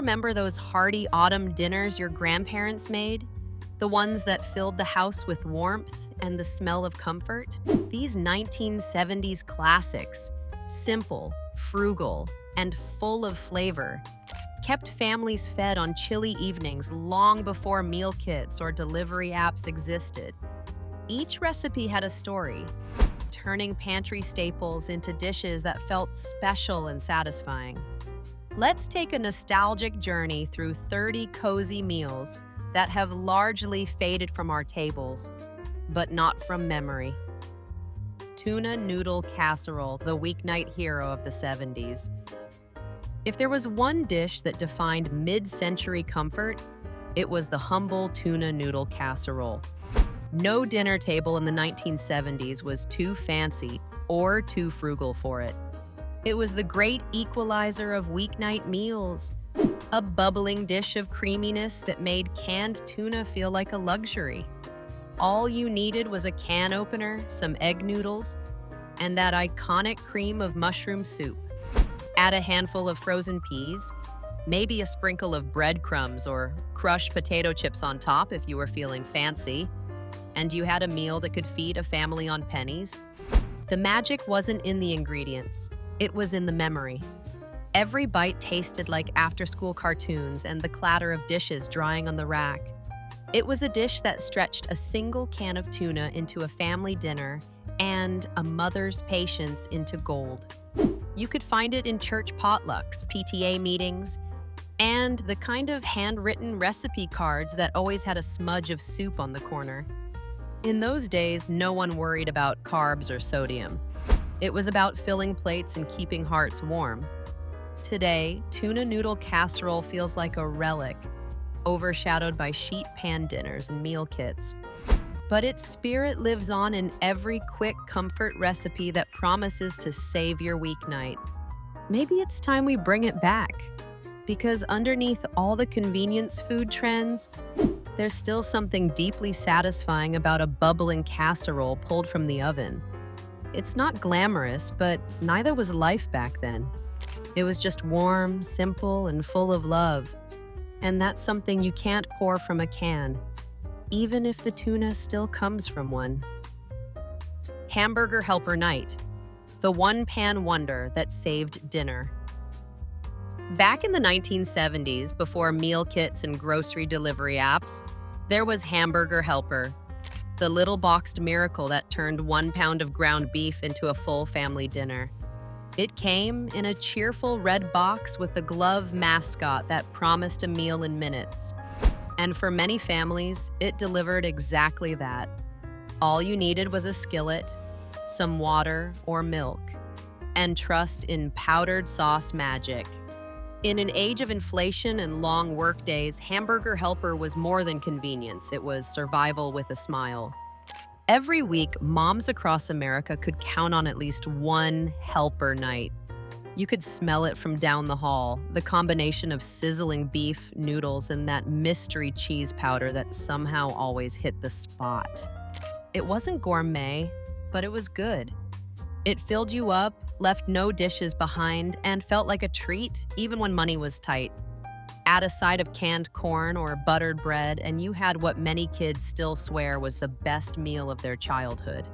remember those hearty autumn dinners your grandparents made? The ones that filled the house with warmth and the smell of comfort? These 1970s classics, simple, frugal, and full of flavor, kept families fed on chilly evenings long before meal kits or delivery apps existed. Each recipe had a story, turning pantry staples into dishes that felt special and satisfying. Let's take a nostalgic journey through 30 cozy meals that have largely faded from our tables, but not from memory. Tuna noodle casserole, the weeknight hero of the 70s. If there was one dish that defined mid-century comfort, it was the humble tuna noodle casserole. No dinner table in the 1970s was too fancy or too frugal for it. It was the great equalizer of weeknight meals, a bubbling dish of creaminess that made canned tuna feel like a luxury. All you needed was a can opener, some egg noodles, and that iconic cream of mushroom soup. Add a handful of frozen peas, maybe a sprinkle of breadcrumbs or crushed potato chips on top if you were feeling fancy, and you had a meal that could feed a family on pennies. The magic wasn't in the ingredients, it was in the memory. Every bite tasted like after-school cartoons and the clatter of dishes drying on the rack. It was a dish that stretched a single can of tuna into a family dinner and a mother's patience into gold. You could find it in church potlucks, PTA meetings, and the kind of handwritten recipe cards that always had a smudge of soup on the corner. In those days, no one worried about carbs or sodium. It was about filling plates and keeping hearts warm. Today, tuna noodle casserole feels like a relic, overshadowed by sheet pan dinners and meal kits. But its spirit lives on in every quick comfort recipe that promises to save your weeknight. Maybe it's time we bring it back, because underneath all the convenience food trends, there's still something deeply satisfying about a bubbling casserole pulled from the oven. It's not glamorous, but neither was life back then. It was just warm, simple, and full of love. And that's something you can't pour from a can, even if the tuna still comes from one. Hamburger Helper Night, the one-pan wonder that saved dinner. Back in the 1970s, before meal kits and grocery delivery apps, there was Hamburger Helper, the little boxed miracle that turned 1 pound of ground beef into a full family dinner. It came in a cheerful red box with a glove mascot that promised a meal in minutes. And for many families, it delivered exactly that. All you needed was a skillet, some water or milk, and trust in powdered sauce magic. In an age of inflation and long work days, Hamburger Helper was more than convenience. It was survival with a smile. Every week, moms across America could count on at least one helper night. You could smell it from down the hall, the combination of sizzling beef, noodles, and that mystery cheese powder that somehow always hit the spot. It wasn't gourmet, but it was good. It filled you up, left no dishes behind, and felt like a treat even when money was tight. Add a side of canned corn or buttered bread, and you had what many kids still swear was the best meal of their childhood.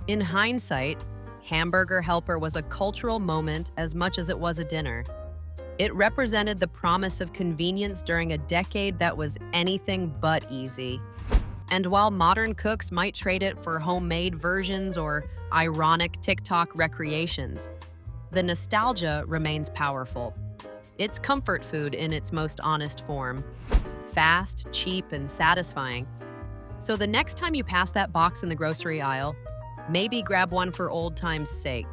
In hindsight, Hamburger Helper was a cultural moment as much as it was a dinner. It represented the promise of convenience during a decade that was anything but easy. And while modern cooks might trade it for homemade versions or ironic TikTok recreations, the nostalgia remains powerful. It's comfort food in its most honest form. Fast, cheap, and satisfying. So the next time you pass that box in the grocery aisle, maybe grab one for old time's sake.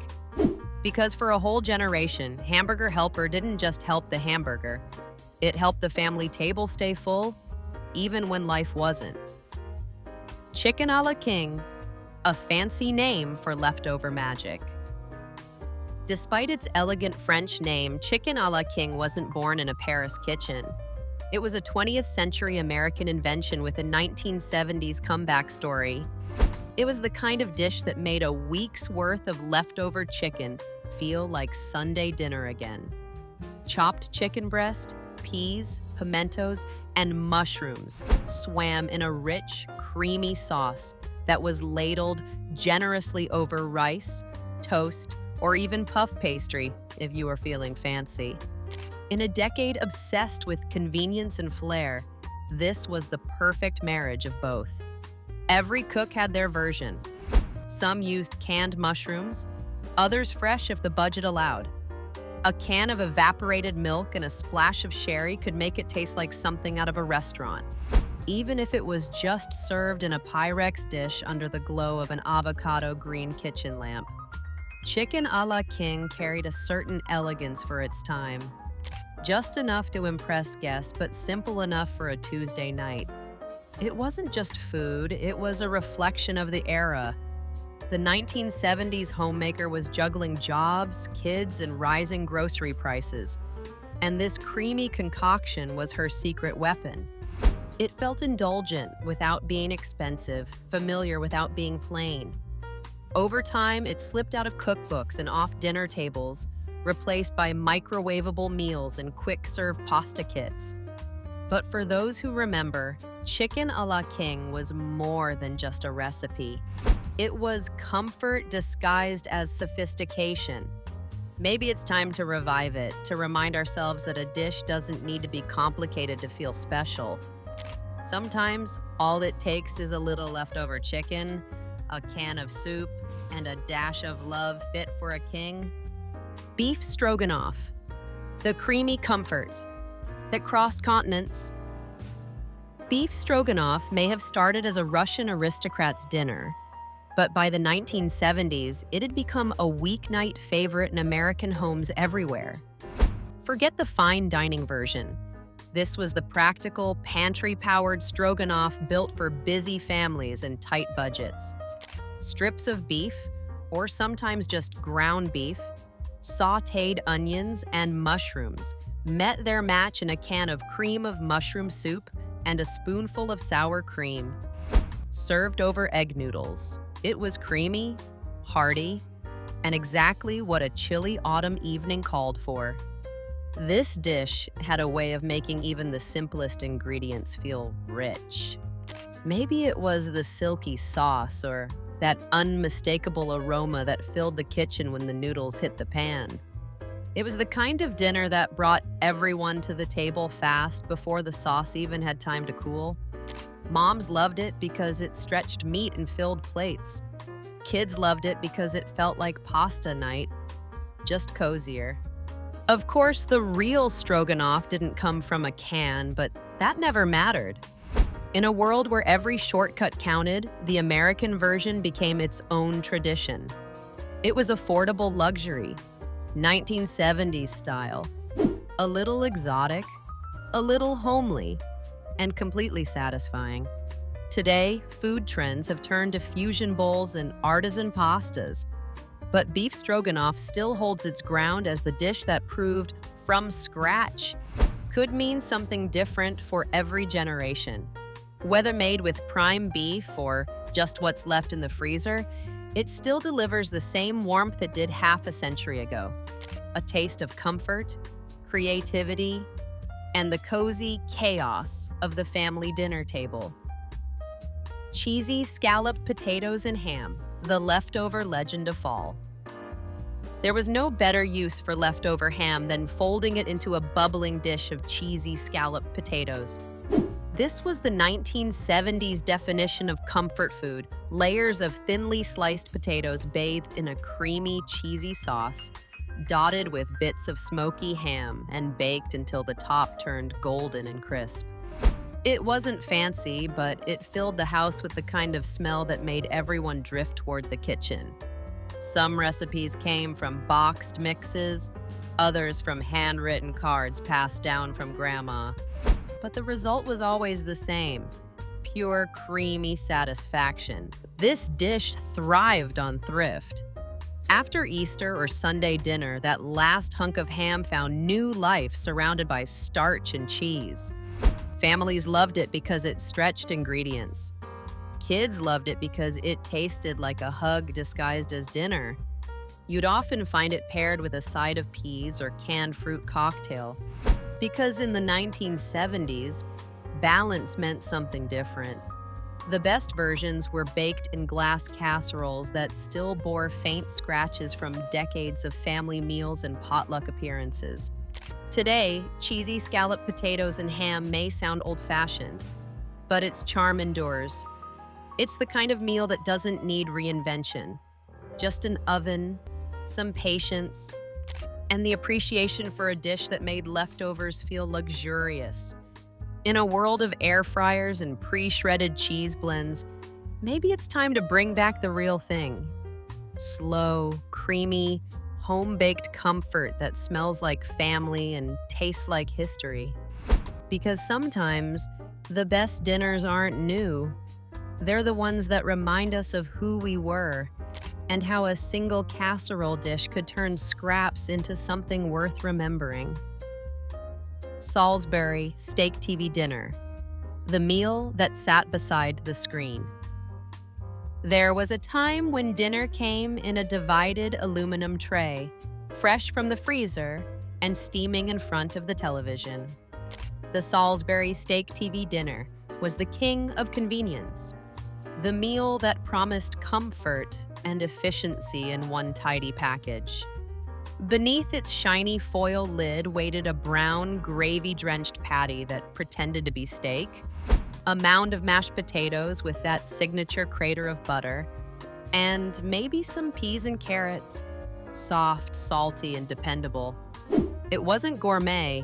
Because for a whole generation, Hamburger Helper didn't just help the hamburger. It helped the family table stay full, even when life wasn't. Chicken a la King, a fancy name for leftover magic. Despite its elegant French name, Chicken a la King wasn't born in a Paris kitchen. It was a 20th century American invention with a 1970s comeback story. It was the kind of dish that made a week's worth of leftover chicken feel like Sunday dinner again. Chopped chicken breast, peas, pimentos, and mushrooms swam in a rich, creamy sauce that was ladled generously over rice, toast, or even puff pastry if you were feeling fancy. In a decade obsessed with convenience and flair, this was the perfect marriage of both. Every cook had their version. Some used canned mushrooms, others fresh if the budget allowed. A can of evaporated milk and a splash of sherry could make it taste like something out of a restaurant, even if it was just served in a Pyrex dish under the glow of an avocado green kitchen lamp. Chicken a la king carried a certain elegance for its time. Just enough to impress guests, but simple enough for a Tuesday night. It wasn't just food, it was a reflection of the era. The 1970s homemaker was juggling jobs, kids, and rising grocery prices. And this creamy concoction was her secret weapon. It felt indulgent without being expensive, familiar without being plain. Over time, it slipped out of cookbooks and off dinner tables, replaced by microwavable meals and quick-serve pasta kits. But for those who remember, chicken a la king was more than just a recipe. It was comfort disguised as sophistication. Maybe it's time to revive it, to remind ourselves that a dish doesn't need to be complicated to feel special. Sometimes, all it takes is a little leftover chicken, a can of soup, and a dash of love fit for a king. Beef stroganoff, the creamy comfort that crossed continents. Beef stroganoff may have started as a Russian aristocrat's dinner, but by the 1970s, it had become a weeknight favorite in American homes everywhere. Forget the fine dining version. This was the practical, pantry-powered stroganoff built for busy families and tight budgets. Strips of beef, or sometimes just ground beef, sautéed onions, and mushrooms met their match in a can of cream of mushroom soup and a spoonful of sour cream. Served over egg noodles, it was creamy, hearty, and exactly what a chilly autumn evening called for. This dish had a way of making even the simplest ingredients feel rich. Maybe it was the silky sauce or that unmistakable aroma that filled the kitchen when the noodles hit the pan. It was the kind of dinner that brought everyone to the table fast before the sauce even had time to cool. Moms loved it because it stretched meat and filled plates. Kids loved it because it felt like pasta night, just cozier. Of course, the real stroganoff didn't come from a can, but that never mattered. In a world where every shortcut counted, the American version became its own tradition. It was affordable luxury, 1970s style, a little exotic, a little homely, and completely satisfying. Today, food trends have turned to fusion bowls and artisan pastas, but beef stroganoff still holds its ground as the dish that proved from scratch could mean something different for every generation. Whether made with prime beef or just what's left in the freezer, it still delivers the same warmth it did half a century ago. A taste of comfort, creativity, and the cozy chaos of the family dinner table. Cheesy scalloped potatoes and ham, the leftover legend of fall. There was no better use for leftover ham than folding it into a bubbling dish of cheesy scalloped potatoes. This was the 1970s definition of comfort food, layers of thinly sliced potatoes bathed in a creamy, cheesy sauce, dotted with bits of smoky ham and baked until the top turned golden and crisp. It wasn't fancy, but it filled the house with the kind of smell that made everyone drift toward the kitchen. Some recipes came from boxed mixes, others from handwritten cards passed down from grandma. But the result was always the same: pure, creamy satisfaction. This dish thrived on thrift. After Easter or Sunday dinner, that last hunk of ham found new life surrounded by starch and cheese. Families loved it because it stretched ingredients. Kids loved it because it tasted like a hug disguised as dinner. You'd often find it paired with a side of peas or canned fruit cocktail. Because in the 1970s, balance meant something different. The best versions were baked in glass casseroles that still bore faint scratches from decades of family meals and potluck appearances. Today, cheesy scalloped potatoes and ham may sound old-fashioned, but its charm endures. It's the kind of meal that doesn't need reinvention. Just an oven, some patience, and the appreciation for a dish that made leftovers feel luxurious. In a world of air fryers and pre-shredded cheese blends, maybe it's time to bring back the real thing. Slow, creamy, home-baked comfort that smells like family and tastes like history. Because sometimes, the best dinners aren't new. They're the ones that remind us of who we were and how a single casserole dish could turn scraps into something worth remembering. Salisbury steak TV dinner, the meal that sat beside the screen. There was a time when dinner came in a divided aluminum tray, fresh from the freezer and steaming in front of the television. The Salisbury steak TV dinner was the king of convenience, the meal that promised comfort and efficiency in one tidy package. Beneath its shiny foil lid waited a brown, gravy-drenched patty that pretended to be steak, a mound of mashed potatoes with that signature crater of butter, and maybe some peas and carrots, soft, salty, and dependable. It wasn't gourmet,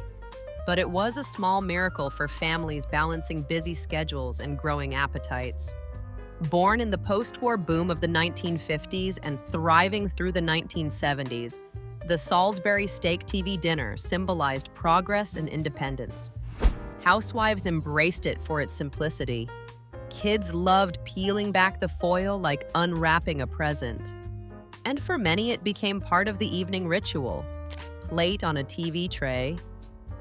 but it was a small miracle for families balancing busy schedules and growing appetites. Born in the post-war boom of the 1950s and thriving through the 1970s, the Salisbury steak TV dinner symbolized progress and independence. Housewives embraced it for its simplicity. Kids loved peeling back the foil like unwrapping a present. And for many, it became part of the evening ritual. Plate on a TV tray,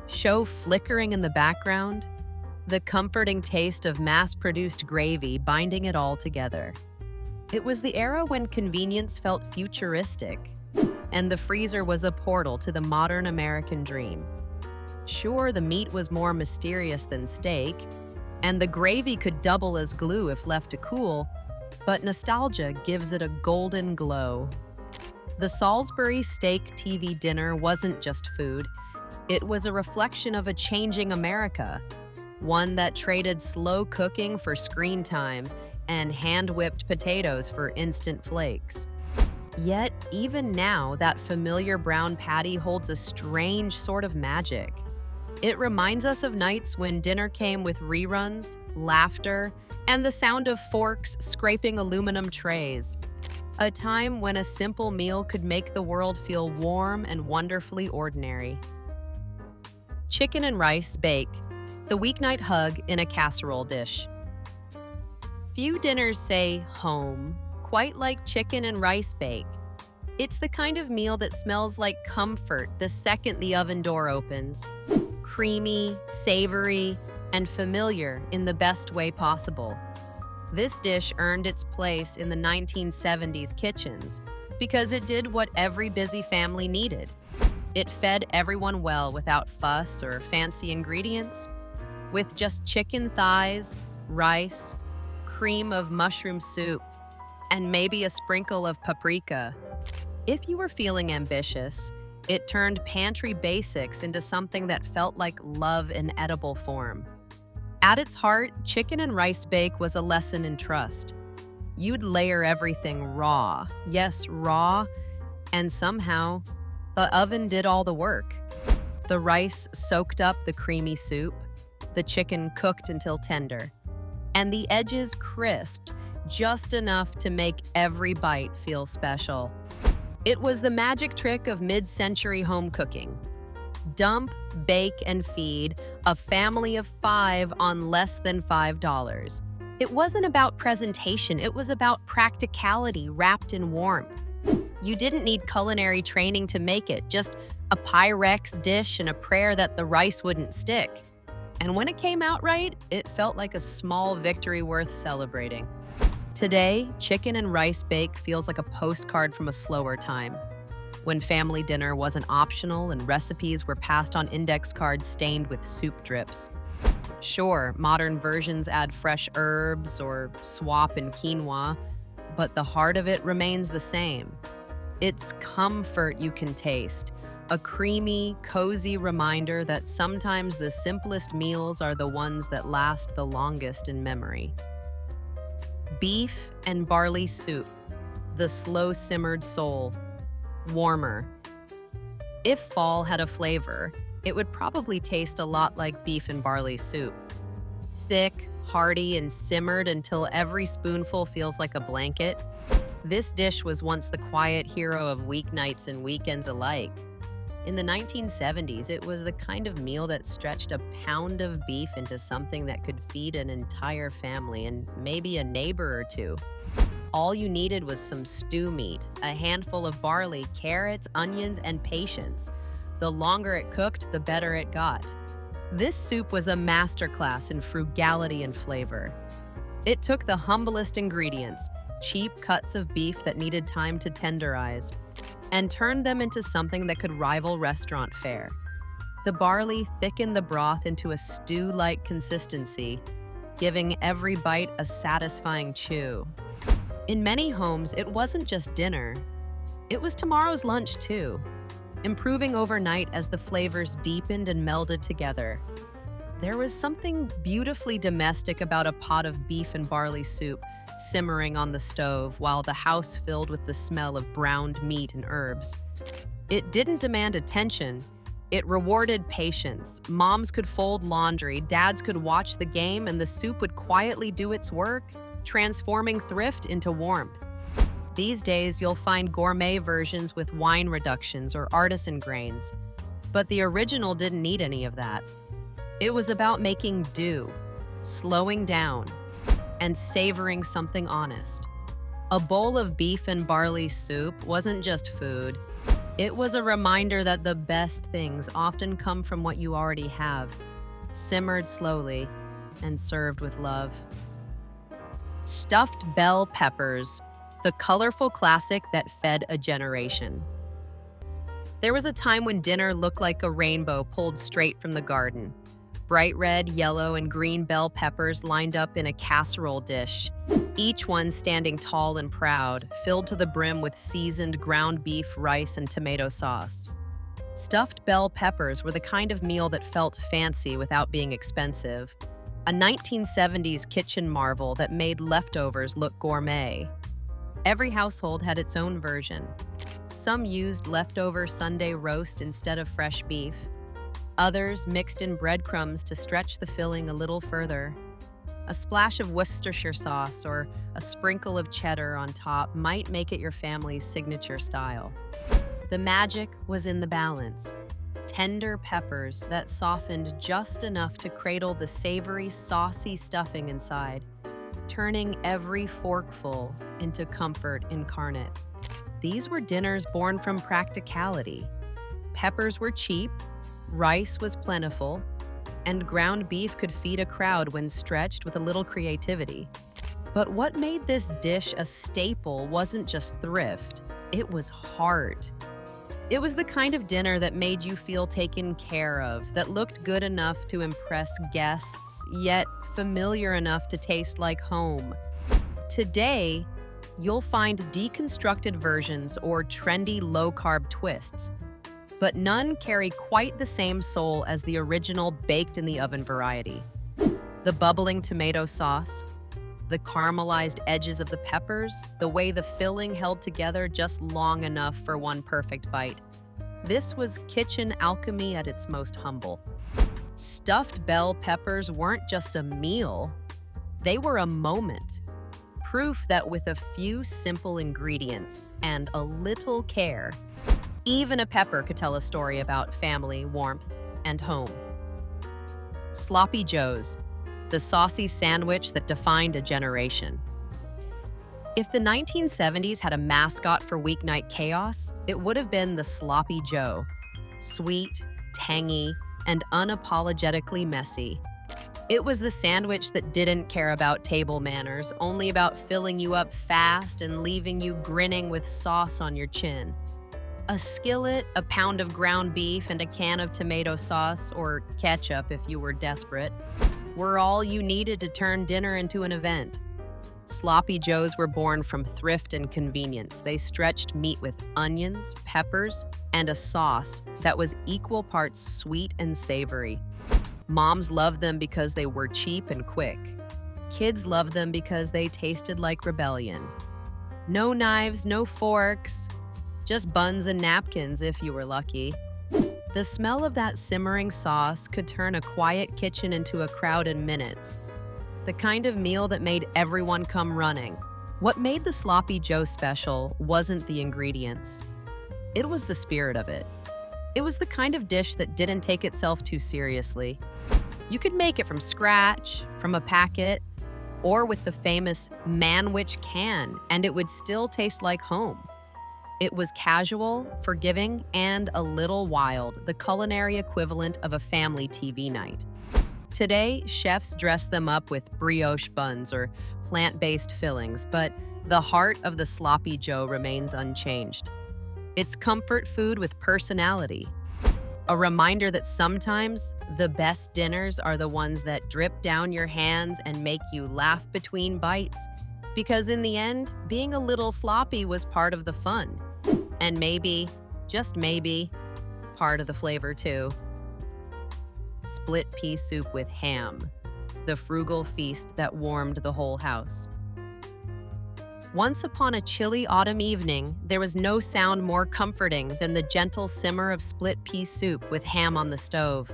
show flickering in the background, the comforting taste of mass-produced gravy binding it all together. It was the era when convenience felt futuristic, and the freezer was a portal to the modern American dream. Sure, the meat was more mysterious than steak, and the gravy could double as glue if left to cool, but nostalgia gives it a golden glow. The Salisbury steak TV dinner wasn't just food, it was a reflection of a changing America, one that traded slow cooking for screen time and hand-whipped potatoes for instant flakes. Yet, even now, that familiar brown patty holds a strange sort of magic. It reminds us of nights when dinner came with reruns, laughter, and the sound of forks scraping aluminum trays. A time when a simple meal could make the world feel warm and wonderfully ordinary. Chicken and rice bake, the weeknight hug in a casserole dish. Few dinners say home quite like chicken and rice bake. It's the kind of meal that smells like comfort the second the oven door opens. Creamy, savory, and familiar in the best way possible. This dish earned its place in the 1970s kitchens because it did what every busy family needed. It fed everyone well without fuss or fancy ingredients, with just chicken thighs, rice, cream of mushroom soup, and maybe a sprinkle of paprika. If you were feeling ambitious, it turned pantry basics into something that felt like love in edible form. At its heart, chicken and rice bake was a lesson in trust. You'd layer everything raw, yes, raw, and somehow, the oven did all the work. The rice soaked up the creamy soup, the chicken cooked until tender, and the edges crisped just enough to make every bite feel special. It was the magic trick of mid-century home cooking. Dump, bake, and feed a family of 5 on less than $5. It wasn't about presentation, it was about practicality wrapped in warmth. You didn't need culinary training to make it, just a Pyrex dish and a prayer that the rice wouldn't stick. And when it came out right, it felt like a small victory worth celebrating. Today, chicken and rice bake feels like a postcard from a slower time. when family dinner wasn't optional and recipes were passed on index cards stained with soup drips. Sure, modern versions add fresh herbs or swap in quinoa, but the heart of it remains the same. It's comfort you can taste, a creamy, cozy reminder that sometimes the simplest meals are the ones that last the longest in memory. Beef and barley soup, the slow-simmered soul. Warmer. If fall had a flavor, it would probably taste a lot like beef and barley soup. Thick, hearty, and simmered until every spoonful feels like a blanket. This dish was once the quiet hero of weeknights and weekends alike. In the 1970s, it was the kind of meal that stretched a pound of beef into something that could feed an entire family and maybe a neighbor or two. All you needed was some stew meat, a handful of barley, carrots, onions, and patience. The longer it cooked, the better it got. This soup was a masterclass in frugality and flavor. It took the humblest ingredients, cheap cuts of beef that needed time to tenderize, and turned them into something that could rival restaurant fare. The barley thickened the broth into a stew-like consistency, giving every bite a satisfying chew. In many homes, it wasn't just dinner. It was tomorrow's lunch, too, improving overnight as the flavors deepened and melded together. There was something beautifully domestic about a pot of beef and barley soup simmering on the stove while the house filled with the smell of browned meat and herbs. It didn't demand attention. It rewarded patience. Moms could fold laundry, dads could watch the game, and the soup would quietly do its work, transforming thrift into warmth. These days, you'll find gourmet versions with wine reductions or artisan grains, but the original didn't need any of that. It was about making do, slowing down, and savoring something honest. A bowl of beef and barley soup wasn't just food. It was a reminder that the best things often come from what you already have, simmered slowly and served with love. Stuffed bell peppers, the colorful classic that fed a generation. There was a time when dinner looked like a rainbow pulled straight from the garden. Bright red, yellow, and green bell peppers lined up in a casserole dish, each one standing tall and proud, filled to the brim with seasoned ground beef, rice, and tomato sauce. Stuffed bell peppers were the kind of meal that felt fancy without being expensive, a 1970s kitchen marvel that made leftovers look gourmet. Every household had its own version. Some used leftover Sunday roast instead of fresh beef. Others mixed in breadcrumbs to stretch the filling a little further. A splash of Worcestershire sauce or a sprinkle of cheddar on top might make it your family's signature style. The magic was in the balance. Tender peppers that softened just enough to cradle the savory, saucy stuffing inside, turning every forkful into comfort incarnate. These were dinners born from practicality. Peppers were cheap, rice was plentiful, and ground beef could feed a crowd when stretched with a little creativity. But what made this dish a staple wasn't just thrift, it was heart. It was the kind of dinner that made you feel taken care of, that looked good enough to impress guests, yet familiar enough to taste like home. Today, you'll find deconstructed versions or trendy low-carb twists, but none carry quite the same soul as the original baked-in-the-oven variety. The bubbling tomato sauce, the caramelized edges of the peppers, the way the filling held together just long enough for one perfect bite. This was kitchen alchemy at its most humble. Stuffed bell peppers weren't just a meal, they were a moment. Proof that with a few simple ingredients and a little care, even a pepper could tell a story about family, warmth, and home. Sloppy Joes, the saucy sandwich that defined a generation. If the 1970s had a mascot for weeknight chaos, it would have been the Sloppy Joe. Sweet, tangy, and unapologetically messy. It was the sandwich that didn't care about table manners, only about filling you up fast and leaving you grinning with sauce on your chin. A skillet, a pound of ground beef, and a can of tomato sauce, or ketchup if you were desperate, were all you needed to turn dinner into an event. Sloppy Joes were born from thrift and convenience. They stretched meat with onions, peppers, and a sauce that was equal parts sweet and savory. Moms loved them because they were cheap and quick. Kids loved them because they tasted like rebellion. No knives, no forks, just buns and napkins if you were lucky. The smell of that simmering sauce could turn a quiet kitchen into a crowd in minutes. The kind of meal that made everyone come running. What made the Sloppy Joe special wasn't the ingredients. It was the spirit of it. It was the kind of dish that didn't take itself too seriously. You could make it from scratch, from a packet, or with the famous Manwich can, and it would still taste like home. It was casual, forgiving, and a little wild, the culinary equivalent of a family TV night. Today, chefs dress them up with brioche buns or plant-based fillings, but the heart of the Sloppy Joe remains unchanged. It's comfort food with personality. A reminder that sometimes the best dinners are the ones that drip down your hands and make you laugh between bites. Because in the end, being a little sloppy was part of the fun. And maybe, just maybe, part of the flavor too. Split pea soup with ham, the frugal feast that warmed the whole house. Once upon a chilly autumn evening, there was no sound more comforting than the gentle simmer of split pea soup with ham on the stove.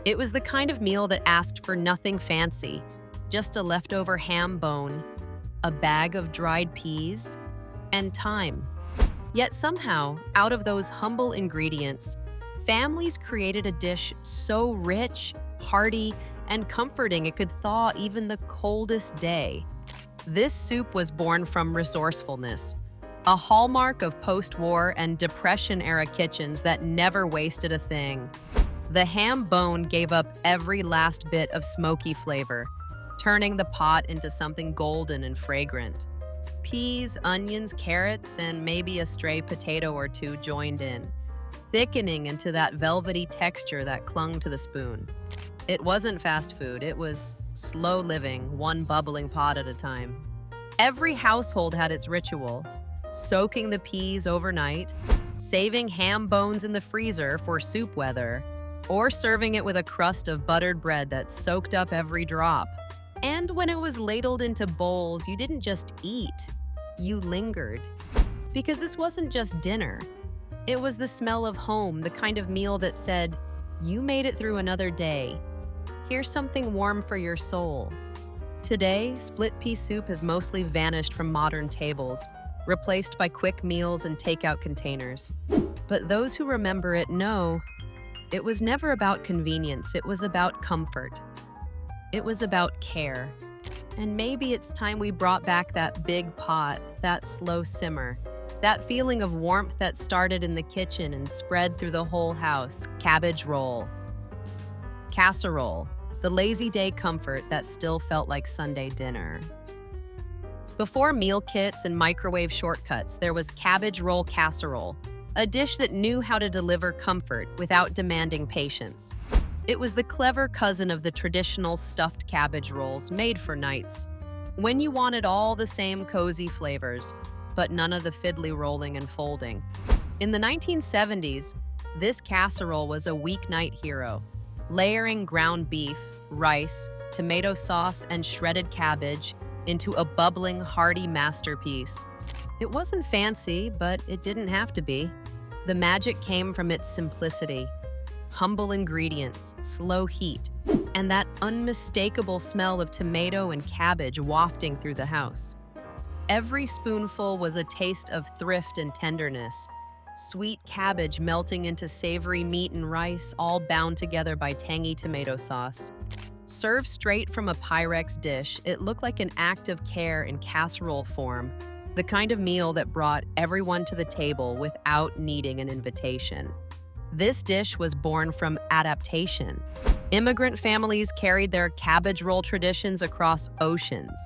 It was the kind of meal that asked for nothing fancy, just a leftover ham bone, a bag of dried peas, and time. Yet somehow, out of those humble ingredients, families created a dish so rich, hearty, and comforting it could thaw even the coldest day. This soup was born from resourcefulness, a hallmark of post-war and Depression-era kitchens that never wasted a thing. The ham bone gave up every last bit of smoky flavor, turning the pot into something golden and fragrant. Peas, onions, carrots, and maybe a stray potato or two joined in, thickening into that velvety texture that clung to the spoon. It wasn't fast food, it was slow living, one bubbling pot at a time. Every household had its ritual, soaking the peas overnight, saving ham bones in the freezer for soup weather, or serving it with a crust of buttered bread that soaked up every drop. And when it was ladled into bowls, you didn't just eat, you lingered. Because this wasn't just dinner. It was the smell of home, the kind of meal that said, "You made it through another day. Here's something warm for your soul." Today, split pea soup has mostly vanished from modern tables, replaced by quick meals and takeout containers. But those who remember it know it was never about convenience, it was about comfort. It was about care. And maybe it's time we brought back that big pot, that slow simmer, that feeling of warmth that started in the kitchen and spread through the whole house. Cabbage roll. Casserole, the lazy day comfort that still felt like Sunday dinner. Before meal kits and microwave shortcuts, there was cabbage roll casserole, a dish that knew how to deliver comfort without demanding patience. It was the clever cousin of the traditional stuffed cabbage rolls made for nights, when you wanted all the same cozy flavors, but none of the fiddly rolling and folding. In the 1970s, this casserole was a weeknight hero, layering ground beef, rice, tomato sauce, and shredded cabbage into a bubbling, hearty masterpiece. It wasn't fancy, but it didn't have to be. The magic came from its simplicity. Humble ingredients, slow heat, and that unmistakable smell of tomato and cabbage wafting through the house. Every spoonful was a taste of thrift and tenderness, sweet cabbage melting into savory meat and rice, all bound together by tangy tomato sauce. Served straight from a Pyrex dish, it looked like an act of care in casserole form, the kind of meal that brought everyone to the table without needing an invitation. This dish was born from adaptation. Immigrant families carried their cabbage roll traditions across oceans,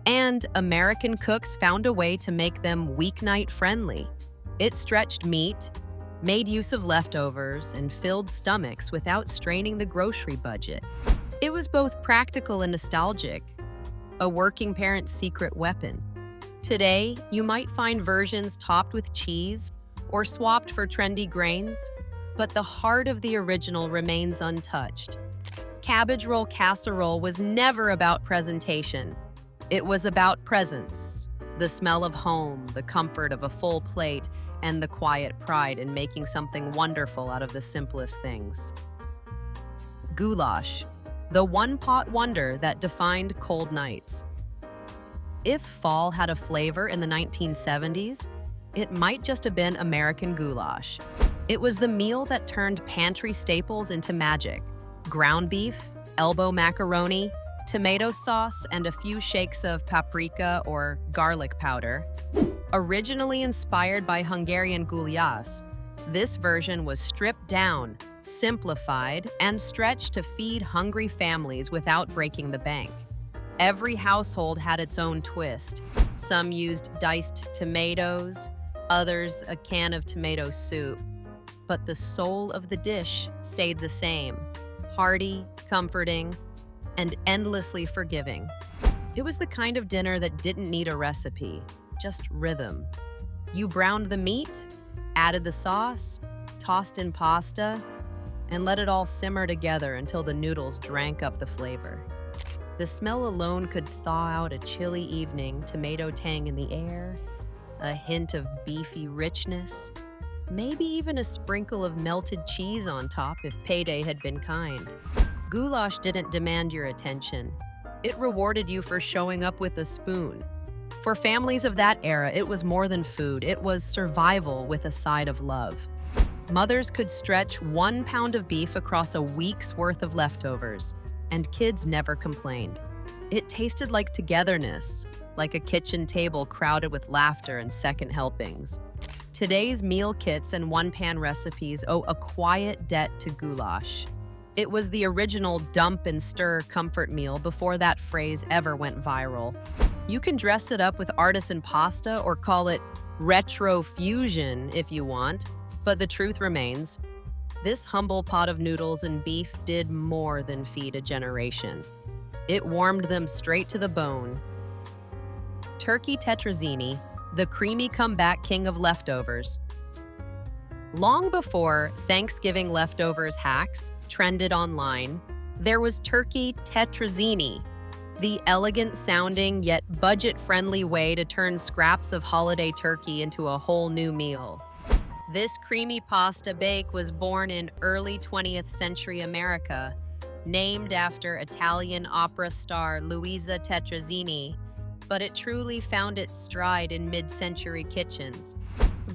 and American cooks found a way to make them weeknight friendly. It stretched meat, made use of leftovers, and filled stomachs without straining the grocery budget. It was both practical and nostalgic, a working parent's secret weapon. Today, you might find versions topped with cheese or swapped for trendy grains, but the heart of the original remains untouched. Cabbage roll casserole was never about presentation. It was about presence, the smell of home, the comfort of a full plate, and the quiet pride in making something wonderful out of the simplest things. Goulash, the one-pot wonder that defined cold nights. If fall had a flavor in the 1970s, it might just have been American goulash. It was the meal that turned pantry staples into magic. Ground beef, elbow macaroni, tomato sauce, and a few shakes of paprika or garlic powder. Originally inspired by Hungarian goulash, this version was stripped down, simplified, and stretched to feed hungry families without breaking the bank. Every household had its own twist. Some used diced tomatoes, others a can of tomato soup. But the soul of the dish stayed the same: hearty, comforting, and endlessly forgiving. It was the kind of dinner that didn't need a recipe, just rhythm. You browned the meat, added the sauce, tossed in pasta, and let it all simmer together until the noodles drank up the flavor. The smell alone could thaw out a chilly evening, tomato tang in the air, a hint of beefy richness, maybe even a sprinkle of melted cheese on top if payday had been kind. Goulash didn't demand your attention. It rewarded you for showing up with a spoon. For families of that era, it was more than food. It was survival with a side of love. Mothers could stretch 1 pound of beef across a week's worth of leftovers, and kids never complained. It tasted like togetherness, like a kitchen table crowded with laughter and second helpings. Today's meal kits and one-pan recipes owe a quiet debt to goulash. It was the original dump and stir comfort meal before that phrase ever went viral. You can dress it up with artisan pasta or call it retro fusion if you want, but the truth remains, this humble pot of noodles and beef did more than feed a generation. It warmed them straight to the bone. Turkey tetrazzini, the creamy comeback king of leftovers. Long before Thanksgiving leftovers hacks trended online, there was turkey tetrazzini, the elegant-sounding yet budget-friendly way to turn scraps of holiday turkey into a whole new meal. This creamy pasta bake was born in early 20th century America, named after Italian opera star Luisa Tetrazzini, but it truly found its stride in mid-century kitchens.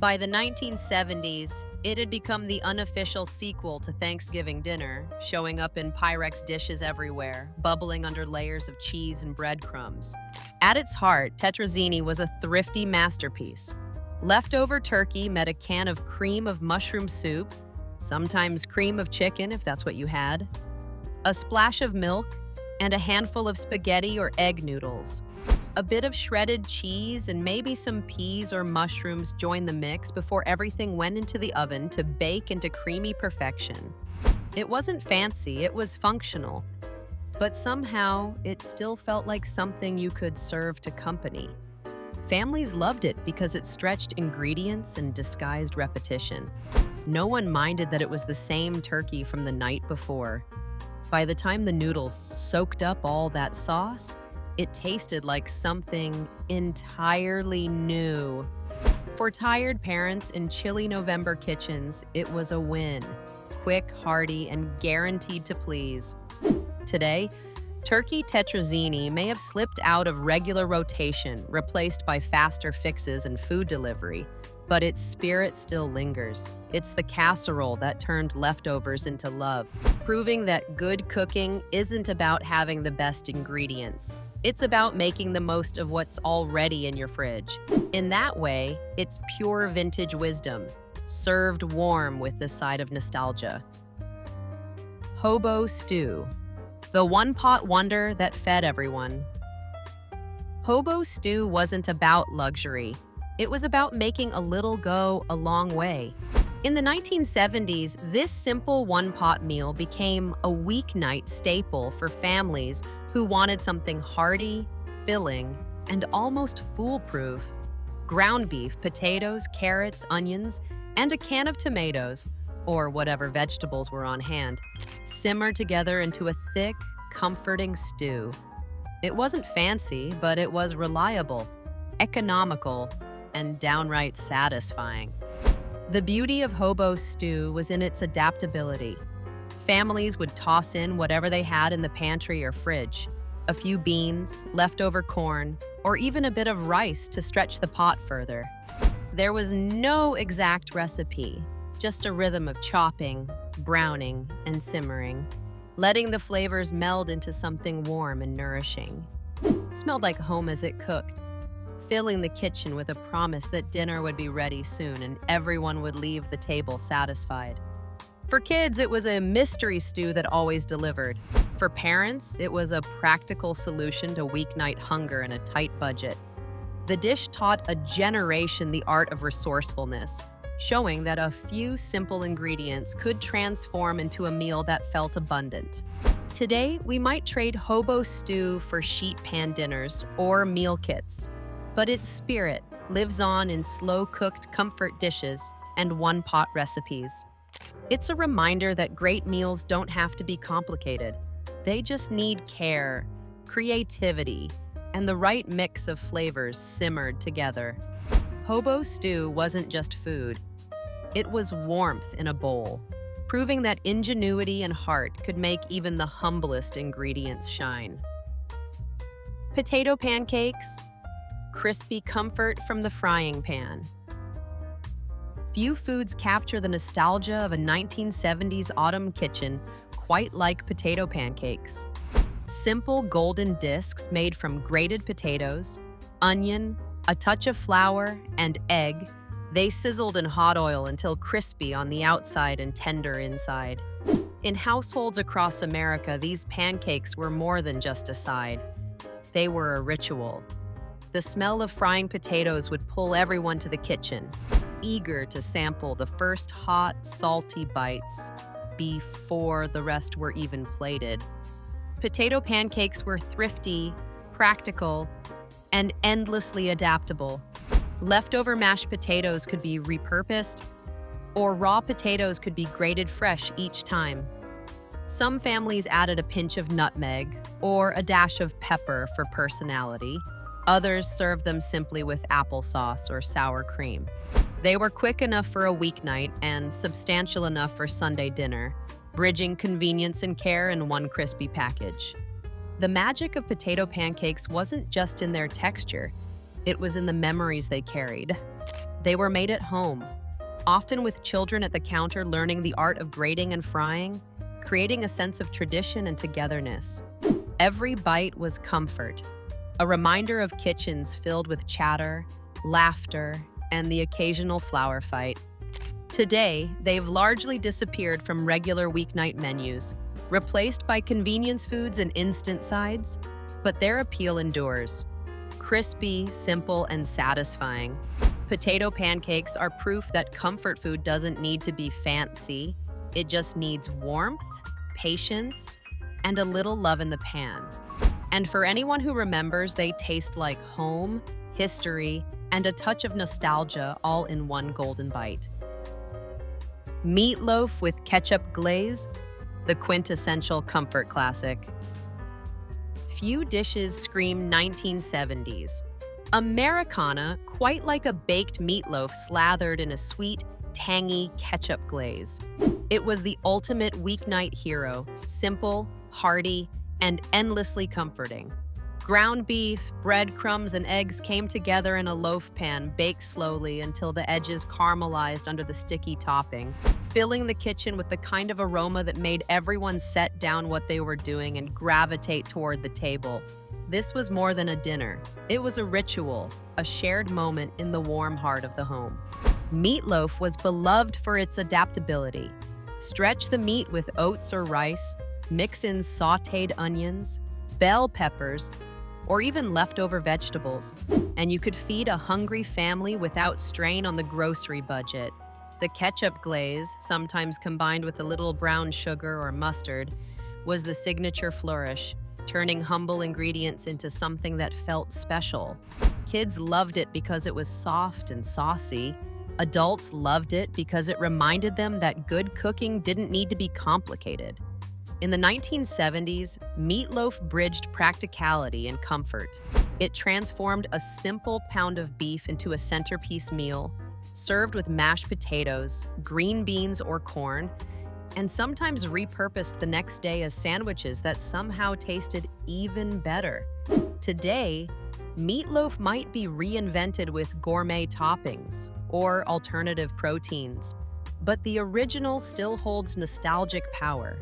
By the 1970s, it had become the unofficial sequel to Thanksgiving dinner, showing up in Pyrex dishes everywhere, bubbling under layers of cheese and breadcrumbs. At its heart, tetrazzini was a thrifty masterpiece. Leftover turkey met a can of cream of mushroom soup, sometimes cream of chicken if that's what you had, a splash of milk, and a handful of spaghetti or egg noodles. A bit of shredded cheese and maybe some peas or mushrooms joined the mix before everything went into the oven to bake into creamy perfection. It wasn't fancy, it was functional, but somehow it still felt like something you could serve to company. Families loved it because it stretched ingredients and disguised repetition. No one minded that it was the same turkey from the night before. By the time the noodles soaked up all that sauce, it tasted like something entirely new. For tired parents in chilly November kitchens, it was a win. Quick, hearty, and guaranteed to please. Today, turkey tetrazzini may have slipped out of regular rotation, replaced by faster fixes and food delivery, but its spirit still lingers. It's the casserole that turned leftovers into love, proving that good cooking isn't about having the best ingredients. It's about making the most of what's already in your fridge. In that way, it's pure vintage wisdom, served warm with the side of nostalgia. Hobo stew, the one-pot wonder that fed everyone. Hobo stew wasn't about luxury. It was about making a little go a long way. In the 1970s, this simple one-pot meal became a weeknight staple for families who wanted something hearty, filling, and almost foolproof. Ground beef, potatoes, carrots, onions, and a can of tomatoes, or whatever vegetables were on hand, simmered together into a thick, comforting stew. It wasn't fancy, but it was reliable, economical, and downright satisfying. The beauty of Hobo stew was in its adaptability. Families would toss in whatever they had in the pantry or fridge, a few beans, leftover corn, or even a bit of rice to stretch the pot further. There was no exact recipe, just a rhythm of chopping, browning, and simmering, letting the flavors meld into something warm and nourishing. It smelled like home as it cooked, filling the kitchen with a promise that dinner would be ready soon and everyone would leave the table satisfied. For kids, it was a mystery stew that always delivered. For parents, it was a practical solution to weeknight hunger and a tight budget. The dish taught a generation the art of resourcefulness, showing that a few simple ingredients could transform into a meal that felt abundant. Today, we might trade Hobo stew for sheet pan dinners or meal kits, but its spirit lives on in slow-cooked comfort dishes and one-pot recipes. It's a reminder that great meals don't have to be complicated. They just need care, creativity, and the right mix of flavors simmered together. Hobo stew wasn't just food. It was warmth in a bowl, proving that ingenuity and heart could make even the humblest ingredients shine. Potato pancakes, crispy comfort from the frying pan. Few foods capture the nostalgia of a 1970s autumn kitchen quite like potato pancakes. Simple golden discs made from grated potatoes, onion, a touch of flour, and egg, they sizzled in hot oil until crispy on the outside and tender inside. In households across America, these pancakes were more than just a side. They were a ritual. The smell of frying potatoes would pull everyone to the kitchen, eager to sample the first hot, salty bites before the rest were even plated. Potato pancakes were thrifty, practical, and endlessly adaptable. Leftover mashed potatoes could be repurposed, or raw potatoes could be grated fresh each time. Some families added a pinch of nutmeg or a dash of pepper for personality. Others served them simply with applesauce or sour cream. They were quick enough for a weeknight and substantial enough for Sunday dinner, bridging convenience and care in one crispy package. The magic of potato pancakes wasn't just in their texture, it was in the memories they carried. They were made at home, often with children at the counter learning the art of grating and frying, creating a sense of tradition and togetherness. Every bite was comfort, a reminder of kitchens filled with chatter, laughter, and the occasional flour fight. Today, they've largely disappeared from regular weeknight menus, replaced by convenience foods and instant sides, but their appeal endures. Crispy, simple, and satisfying. Potato pancakes are proof that comfort food doesn't need to be fancy. It just needs warmth, patience, and a little love in the pan. And for anyone who remembers, they taste like home, history, and a touch of nostalgia all in one golden bite. Meatloaf with ketchup glaze, the quintessential comfort classic. Few dishes scream 1970s. Americana, quite like a baked meatloaf slathered in a sweet, tangy ketchup glaze. It was the ultimate weeknight hero, simple, hearty, and endlessly comforting. Ground beef, breadcrumbs, and eggs came together in a loaf pan, baked slowly until the edges caramelized under the sticky topping, filling the kitchen with the kind of aroma that made everyone set down what they were doing and gravitate toward the table. This was more than a dinner. It was a ritual, a shared moment in the warm heart of the home. Meatloaf was beloved for its adaptability. Stretch the meat with oats or rice, mix in sautéed onions, bell peppers, or even leftover vegetables, and you could feed a hungry family without strain on the grocery budget. The ketchup glaze, sometimes combined with a little brown sugar or mustard, was the signature flourish, turning humble ingredients into something that felt special. Kids loved it because it was soft and saucy. Adults loved it because it reminded them that good cooking didn't need to be complicated. In the 1970s, Meatloaf bridged practicality and comfort. It transformed a simple pound of beef into a centerpiece meal, served with mashed potatoes, green beans or corn, and sometimes repurposed the next day as sandwiches that somehow tasted even better. Today, Meatloaf might be reinvented with gourmet toppings or alternative proteins, but the original still holds nostalgic power.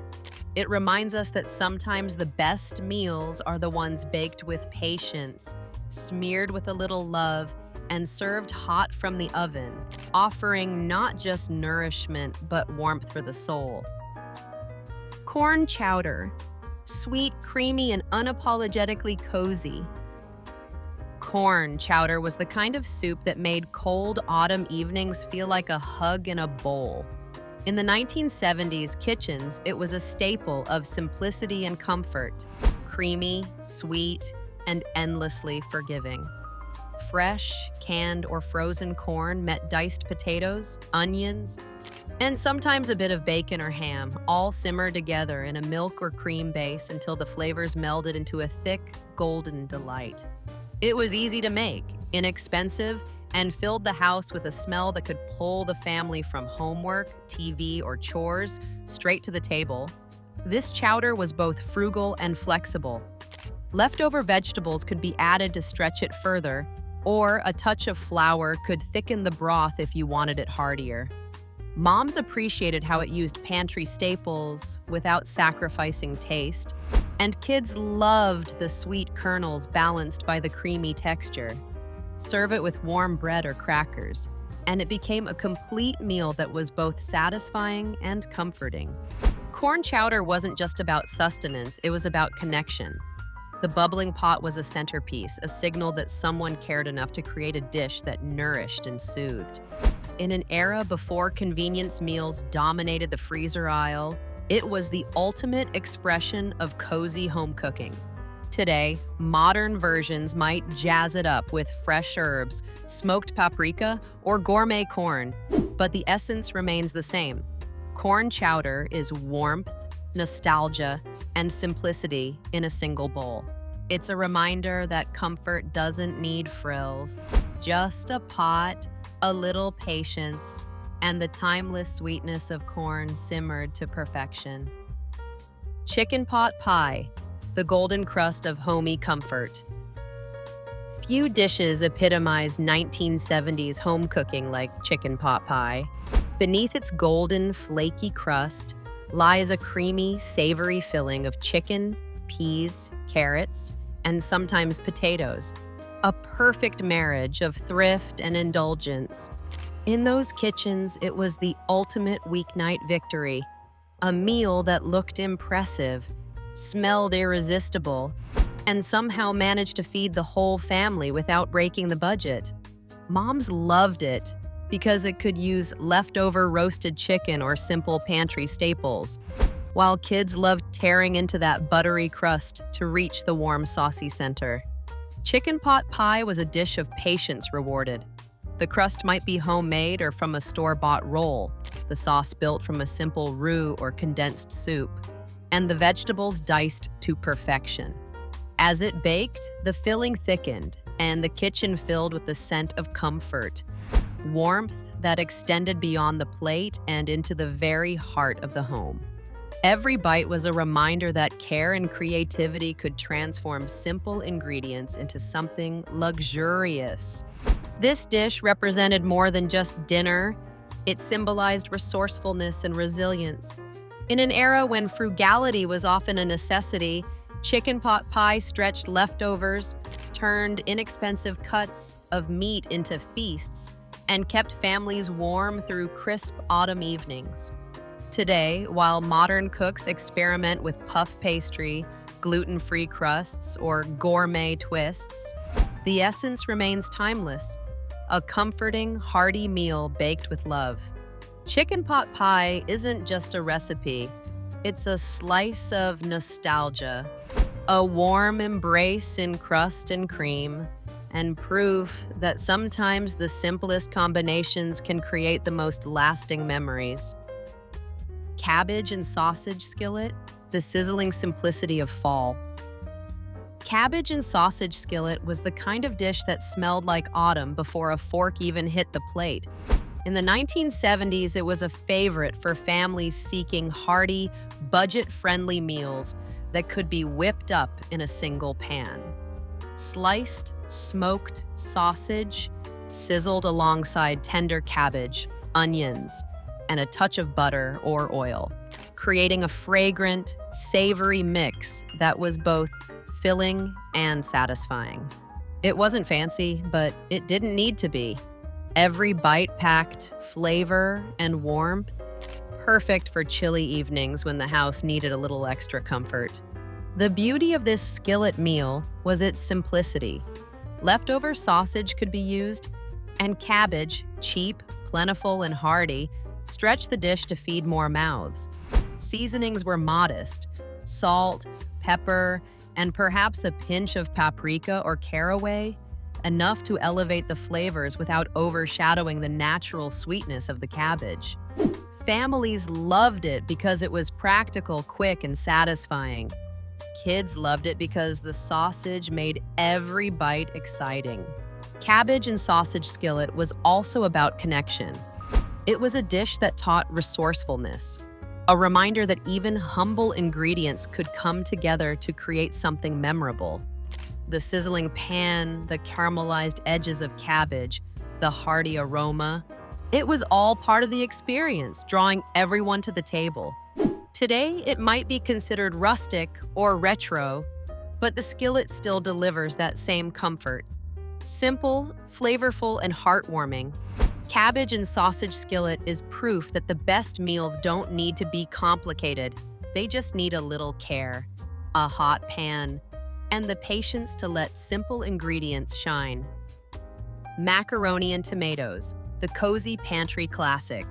It reminds us that sometimes the best meals are the ones baked with patience, smeared with a little love, and served hot from the oven, offering not just nourishment but warmth for the soul. Corn chowder. Sweet, creamy, and unapologetically cozy. Corn chowder was the kind of soup that made cold autumn evenings feel like a hug in a bowl. In the 1970s kitchens, it was a staple of simplicity and comfort, creamy, sweet, and endlessly forgiving. Fresh, canned, or frozen corn met diced potatoes, onions, and sometimes a bit of bacon or ham, all simmered together in a milk or cream base until the flavors melded into a thick, golden delight. It was easy to make, inexpensive, and filled the house with a smell that could pull the family from homework, TV, or chores straight to the table. This chowder was both frugal and flexible. Leftover vegetables could be added to stretch it further, or a touch of flour could thicken the broth if you wanted it heartier. Moms appreciated how it used pantry staples without sacrificing taste, and kids loved the sweet kernels balanced by the creamy texture. Serve it with warm bread or crackers, and it became a complete meal that was both satisfying and comforting. Corn chowder wasn't just about sustenance, it was about connection. The bubbling pot was a centerpiece, a signal that someone cared enough to create a dish that nourished and soothed. In an era before convenience meals dominated the freezer aisle, it was the ultimate expression of cozy home cooking. Today, modern versions might jazz it up with fresh herbs, smoked paprika, or gourmet corn, but the essence remains the same. Corn chowder is warmth, nostalgia, and simplicity in a single bowl. It's a reminder that comfort doesn't need frills, just a pot, a little patience, and the timeless sweetness of corn simmered to perfection. Chicken pot pie. The golden crust of homey comfort. Few dishes epitomize 1970s home cooking like chicken pot pie. Beneath its golden, flaky crust lies a creamy, savory filling of chicken, peas, carrots, and sometimes potatoes. A perfect marriage of thrift and indulgence. In those kitchens, it was the ultimate weeknight victory. A meal that looked impressive, smelled irresistible, and somehow managed to feed the whole family without breaking the budget. Moms loved it because it could use leftover roasted chicken or simple pantry staples, while kids loved tearing into that buttery crust to reach the warm, saucy center. Chicken pot pie was a dish of patience rewarded. The crust might be homemade or from a store-bought roll, the sauce built from a simple roux or condensed soup, and the vegetables diced to perfection. As it baked, the filling thickened, and the kitchen filled with the scent of comfort, warmth that extended beyond the plate and into the very heart of the home. Every bite was a reminder that care and creativity could transform simple ingredients into something luxurious. This dish represented more than just dinner. It symbolized resourcefulness and resilience. In an era when frugality was often a necessity, chicken pot pie stretched leftovers, turned inexpensive cuts of meat into feasts, and kept families warm through crisp autumn evenings. Today, while modern cooks experiment with puff pastry, gluten-free crusts, or gourmet twists, the essence remains timeless, a comforting, hearty meal baked with love. Chicken pot pie isn't just a recipe, it's a slice of nostalgia, a warm embrace in crust and cream, and proof that sometimes the simplest combinations can create the most lasting memories. Cabbage and sausage skillet, the sizzling simplicity of fall. Cabbage and sausage skillet was the kind of dish that smelled like autumn before a fork even hit the plate. In the 1970s, it was a favorite for families seeking hearty, budget-friendly meals that could be whipped up in a single pan. Sliced, smoked sausage, sizzled alongside tender cabbage, onions, and a touch of butter or oil, creating a fragrant, savory mix that was both filling and satisfying. It wasn't fancy, but it didn't need to be. Every bite packed flavor and warmth, perfect for chilly evenings when the house needed a little extra comfort. The beauty of this skillet meal was its simplicity. Leftover sausage could be used, and cabbage, cheap, plentiful, and hearty, stretched the dish to feed more mouths. Seasonings were modest: salt, pepper, and perhaps a pinch of paprika or caraway, enough to elevate the flavors without overshadowing the natural sweetness of the cabbage. Families loved it because it was practical, quick, and satisfying. Kids loved it because the sausage made every bite exciting. Cabbage and sausage skillet was also about connection. It was a dish that taught resourcefulness, a reminder that even humble ingredients could come together to create something memorable. The sizzling pan, the caramelized edges of cabbage, the hearty aroma. It was all part of the experience, drawing everyone to the table. Today, it might be considered rustic or retro, but the skillet still delivers that same comfort. Simple, flavorful, and heartwarming, cabbage and sausage skillet is proof that the best meals don't need to be complicated. They just need a little care, a hot pan, and the patience to let simple ingredients shine. Macaroni and tomatoes, the cozy pantry classic.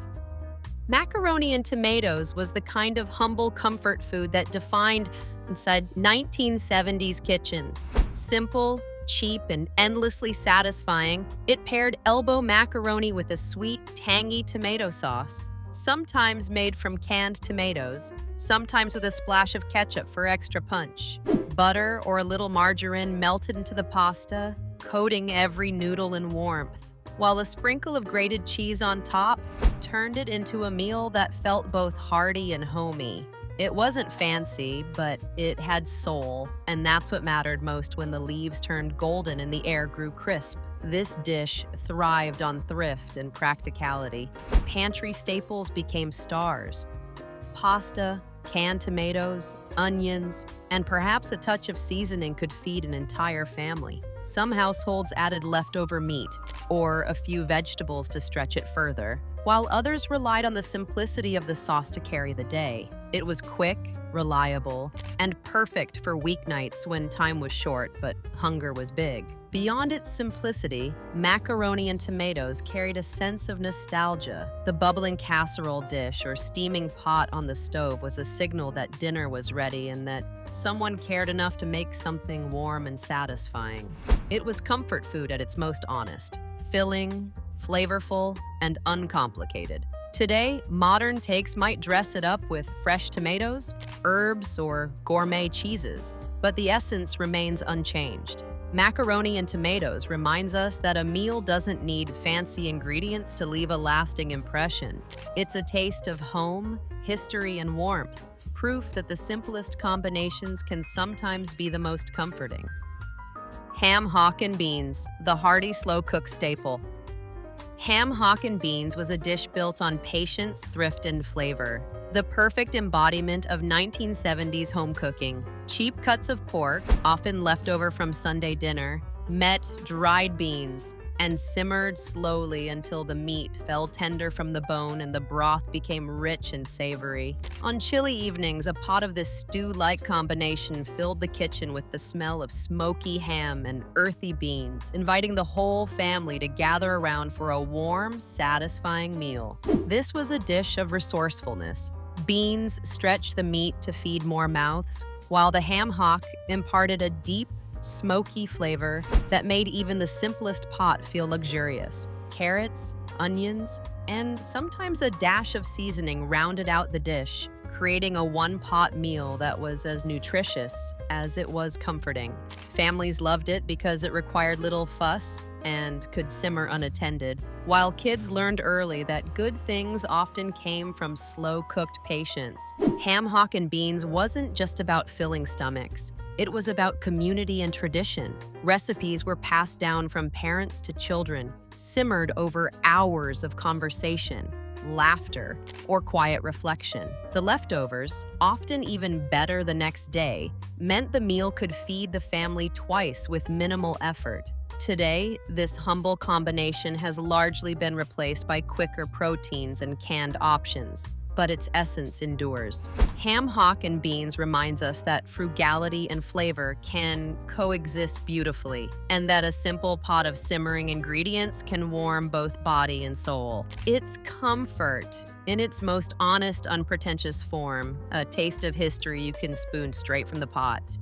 Macaroni and tomatoes was the kind of humble comfort food that defined inside 1970s kitchens. Simple, cheap, and endlessly satisfying, it paired elbow macaroni with a sweet, tangy tomato sauce, sometimes made from canned tomatoes, sometimes with a splash of ketchup for extra punch. Butter or a little margarine melted into the pasta, coating every noodle in warmth, while a sprinkle of grated cheese on top turned it into a meal that felt both hearty and homey. It wasn't fancy, but it had soul, and that's what mattered most when the leaves turned golden and the air grew crisp. This dish thrived on thrift and practicality. Pantry staples became stars. Pasta, canned tomatoes, onions, and perhaps a touch of seasoning could feed an entire family. Some households added leftover meat or a few vegetables to stretch it further, while others relied on the simplicity of the sauce to carry the day. It was quick, reliable, and perfect for weeknights when time was short but hunger was big. Beyond its simplicity, macaroni and tomatoes carried a sense of nostalgia. The bubbling casserole dish or steaming pot on the stove was a signal that dinner was ready and that someone cared enough to make something warm and satisfying. It was comfort food at its most honest, filling, flavorful, and uncomplicated. Today, modern takes might dress it up with fresh tomatoes, herbs, or gourmet cheeses, but the essence remains unchanged. Macaroni and tomatoes reminds us that a meal doesn't need fancy ingredients to leave a lasting impression. It's a taste of home, history, and warmth, proof that the simplest combinations can sometimes be the most comforting. Ham, hock, and beans, the hearty slow-cooked staple. Ham, hock, and beans was a dish built on patience, thrift, and flavor. The perfect embodiment of 1970s home cooking. Cheap cuts of pork, often left over from Sunday dinner, met dried beans, and simmered slowly until the meat fell tender from the bone and the broth became rich and savory. On chilly evenings, a pot of this stew-like combination filled the kitchen with the smell of smoky ham and earthy beans, inviting the whole family to gather around for a warm, satisfying meal. This was a dish of resourcefulness. Beans stretched the meat to feed more mouths, while the ham hock imparted a deep, smoky flavor that made even the simplest pot feel luxurious. Carrots, onions, and sometimes a dash of seasoning rounded out the dish, creating a one-pot meal that was as nutritious as it was comforting. Families loved it because it required little fuss and could simmer unattended, while kids learned early that good things often came from slow-cooked patience. Ham hock and beans wasn't just about filling stomachs. It was about community and tradition. Recipes were passed down from parents to children, simmered over hours of conversation, laughter, or quiet reflection. The leftovers, often even better the next day, meant the meal could feed the family twice with minimal effort. Today, this humble combination has largely been replaced by quicker proteins and canned options, but its essence endures. Ham hock and beans reminds us that frugality and flavor can coexist beautifully, and that a simple pot of simmering ingredients can warm both body and soul. It's comfort in its most honest, unpretentious form, a taste of history you can spoon straight from the pot.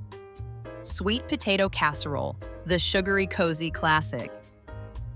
Sweet potato casserole, the sugary cozy classic.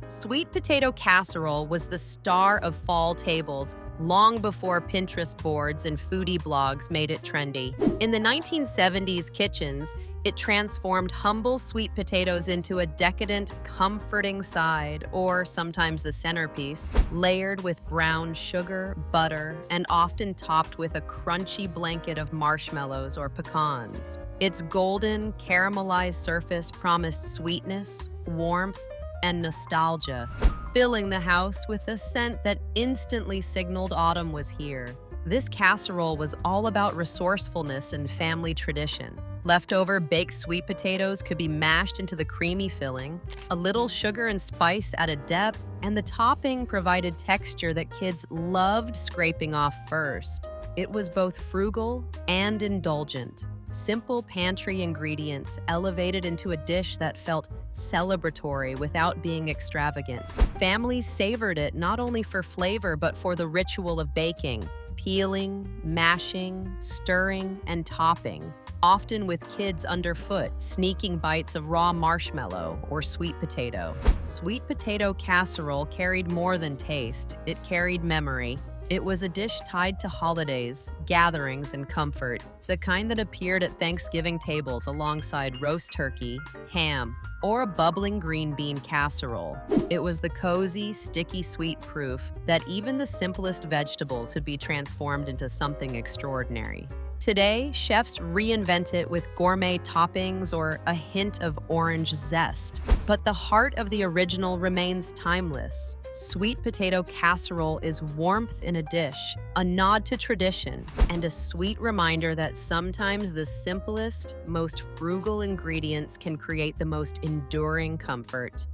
Sweet potato casserole was the star of fall tables long before Pinterest boards and foodie blogs made it trendy. In the 1970s kitchens, it transformed humble sweet potatoes into a decadent, comforting side, or sometimes the centerpiece, layered with brown sugar, butter, and often topped with a crunchy blanket of marshmallows or pecans. Its golden, caramelized surface promised sweetness, warmth, and nostalgia, filling the house with a scent that instantly signaled autumn was here. This casserole was all about resourcefulness and family tradition. Leftover baked sweet potatoes could be mashed into the creamy filling, a little sugar and spice added depth, and the topping provided texture that kids loved scraping off first. It was both frugal and indulgent. Simple pantry ingredients elevated into a dish that felt celebratory without being extravagant. Families savored it not only for flavor but for the ritual of baking, peeling, mashing, stirring, and topping, often with kids underfoot, sneaking bites of raw marshmallow or sweet potato. Sweet potato casserole carried more than taste, it carried memory. It was a dish tied to holidays, gatherings, and comfort, the kind that appeared at Thanksgiving tables alongside roast turkey, ham, or a bubbling green bean casserole. It was the cozy, sticky sweet proof that even the simplest vegetables could be transformed into something extraordinary. Today, chefs reinvent it with gourmet toppings or a hint of orange zest, but the heart of the original remains timeless. Sweet potato casserole is warmth in a dish, a nod to tradition, and a sweet reminder that sometimes the simplest, most frugal ingredients can create the most enduring comfort.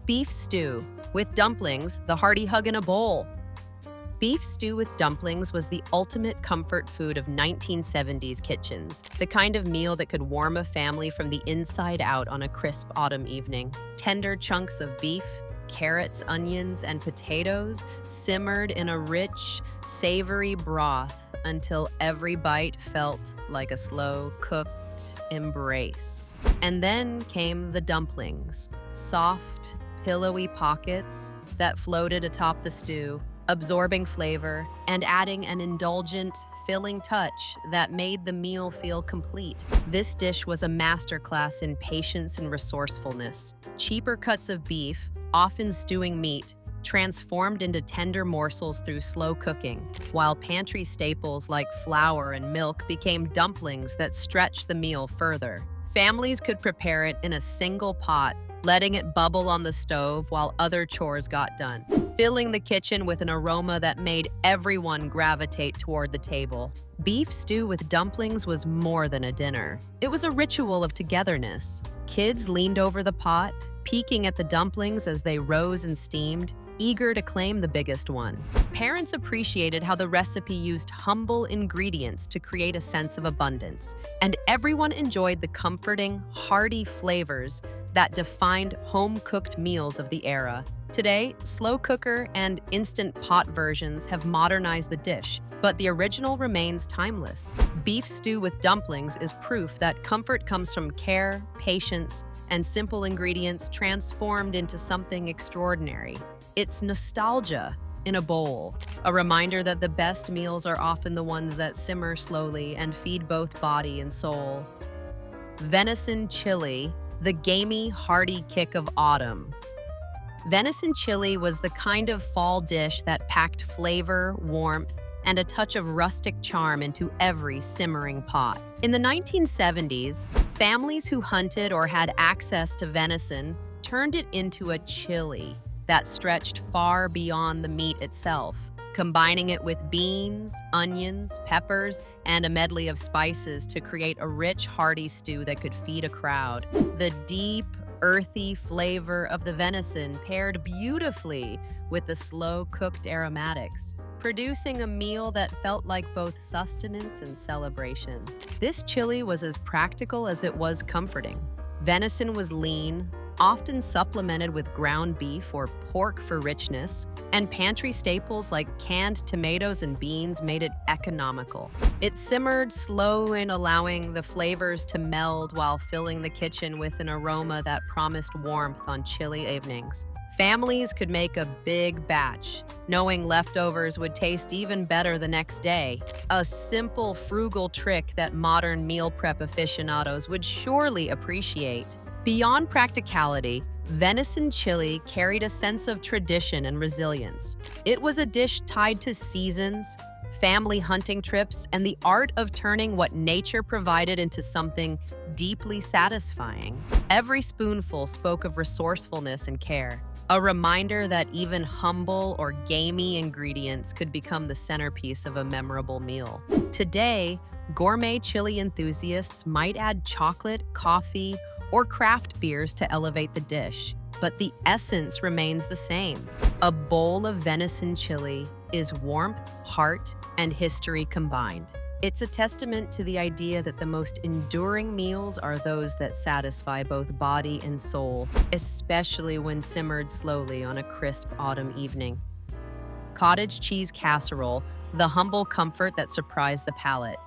Beef stew with dumplings, the hearty hug in a bowl. Beef stew with dumplings was the ultimate comfort food of 1970s kitchens, the kind of meal that could warm a family from the inside out on a crisp autumn evening. Tender chunks of beef, carrots, onions, and potatoes simmered in a rich, savory broth until every bite felt like a slow-cooked embrace. And then came the dumplings, soft, pillowy pockets that floated atop the stew, absorbing flavor and adding an indulgent, filling touch that made the meal feel complete. This dish was a masterclass in patience and resourcefulness. Cheaper cuts of beef, often stewing meat, transformed into tender morsels through slow cooking, while pantry staples like flour and milk became dumplings that stretched the meal further. Families could prepare it in a single pot, letting it bubble on the stove while other chores got done, filling the kitchen with an aroma that made everyone gravitate toward the table. Beef stew with dumplings was more than a dinner. It was a ritual of togetherness. Kids leaned over the pot, peeking at the dumplings as they rose and steamed, eager to claim the biggest one. Parents appreciated how the recipe used humble ingredients to create a sense of abundance, and everyone enjoyed the comforting, hearty flavors that defined home-cooked meals of the era. Today, slow cooker and instant pot versions have modernized the dish, but the original remains timeless. Beef stew with dumplings is proof that comfort comes from care, patience, and simple ingredients transformed into something extraordinary. It's nostalgia in a bowl, a reminder that the best meals are often the ones that simmer slowly and feed both body and soul. Venison chili, the gamey, hearty kick of autumn. Venison chili was the kind of fall dish that packed flavor, warmth, and a touch of rustic charm into every simmering pot. In the 1970s, families who hunted or had access to venison turned it into a chili that stretched far beyond the meat itself, combining it with beans, onions, peppers, and a medley of spices to create a rich, hearty stew that could feed a crowd. The deep, earthy flavor of the venison paired beautifully with the slow-cooked aromatics, producing a meal that felt like both sustenance and celebration. This chili was as practical as it was comforting. Venison was lean, often supplemented with ground beef or pork for richness, and pantry staples like canned tomatoes and beans made it economical. It simmered slow in allowing the flavors to meld while filling the kitchen with an aroma that promised warmth on chilly evenings. Families could make a big batch, knowing leftovers would taste even better the next day. A simple, frugal trick that modern meal prep aficionados would surely appreciate. Beyond practicality, venison chili carried a sense of tradition and resilience. It was a dish tied to seasons, family hunting trips, and the art of turning what nature provided into something deeply satisfying. Every spoonful spoke of resourcefulness and care, a reminder that even humble or gamey ingredients could become the centerpiece of a memorable meal. Today, gourmet chili enthusiasts might add chocolate, coffee, or craft beers to elevate the dish, but the essence remains the same. A bowl of venison chili is warmth, heart, and history combined. It's a testament to the idea that the most enduring meals are those that satisfy both body and soul, especially when simmered slowly on a crisp autumn evening. Cottage cheese casserole, the humble comfort that surprised the palate.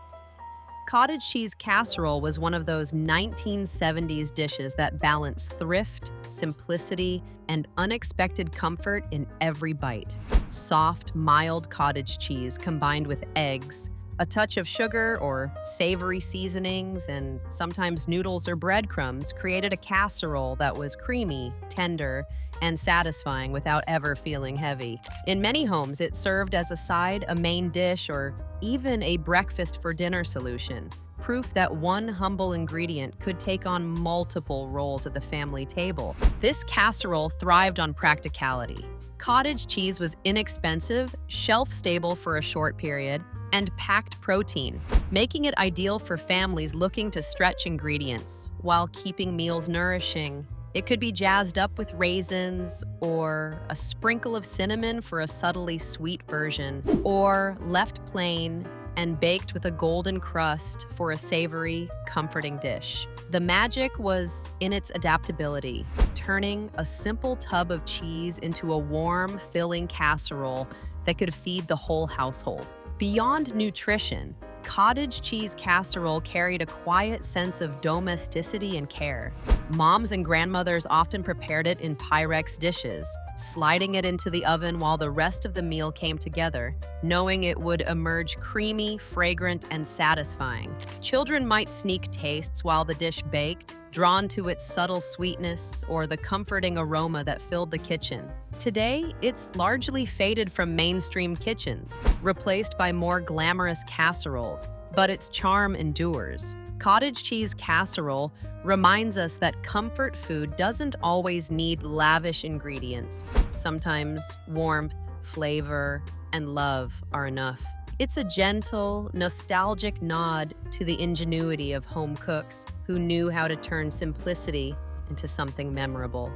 Cottage cheese casserole was one of those 1970s dishes that balanced thrift, simplicity, and unexpected comfort in every bite. Soft, mild cottage cheese combined with eggs, a touch of sugar or savory seasonings, and sometimes noodles or breadcrumbs created a casserole that was creamy, tender, and satisfying without ever feeling heavy. In many homes, it served as a side, a main dish, or even a breakfast for dinner solution, proof that one humble ingredient could take on multiple roles at the family table. This casserole thrived on practicality. Cottage cheese was inexpensive, shelf-stable for a short period, and packed protein, making it ideal for families looking to stretch ingredients while keeping meals nourishing. It could be jazzed up with raisins, or a sprinkle of cinnamon for a subtly sweet version, or left plain and baked with a golden crust for a savory, comforting dish. The magic was in its adaptability, turning a simple tub of cheese into a warm, filling casserole that could feed the whole household. Beyond nutrition, cottage cheese casserole carried a quiet sense of domesticity and care. Moms and grandmothers often prepared it in Pyrex dishes, sliding it into the oven while the rest of the meal came together, knowing it would emerge creamy, fragrant, and satisfying. Children might sneak tastes while the dish baked, drawn to its subtle sweetness or the comforting aroma that filled the kitchen. Today, it's largely faded from mainstream kitchens, replaced by more glamorous casseroles, but its charm endures. Cottage cheese casserole reminds us that comfort food doesn't always need lavish ingredients. Sometimes warmth, flavor, and love are enough. It's a gentle, nostalgic nod to the ingenuity of home cooks who knew how to turn simplicity into something memorable.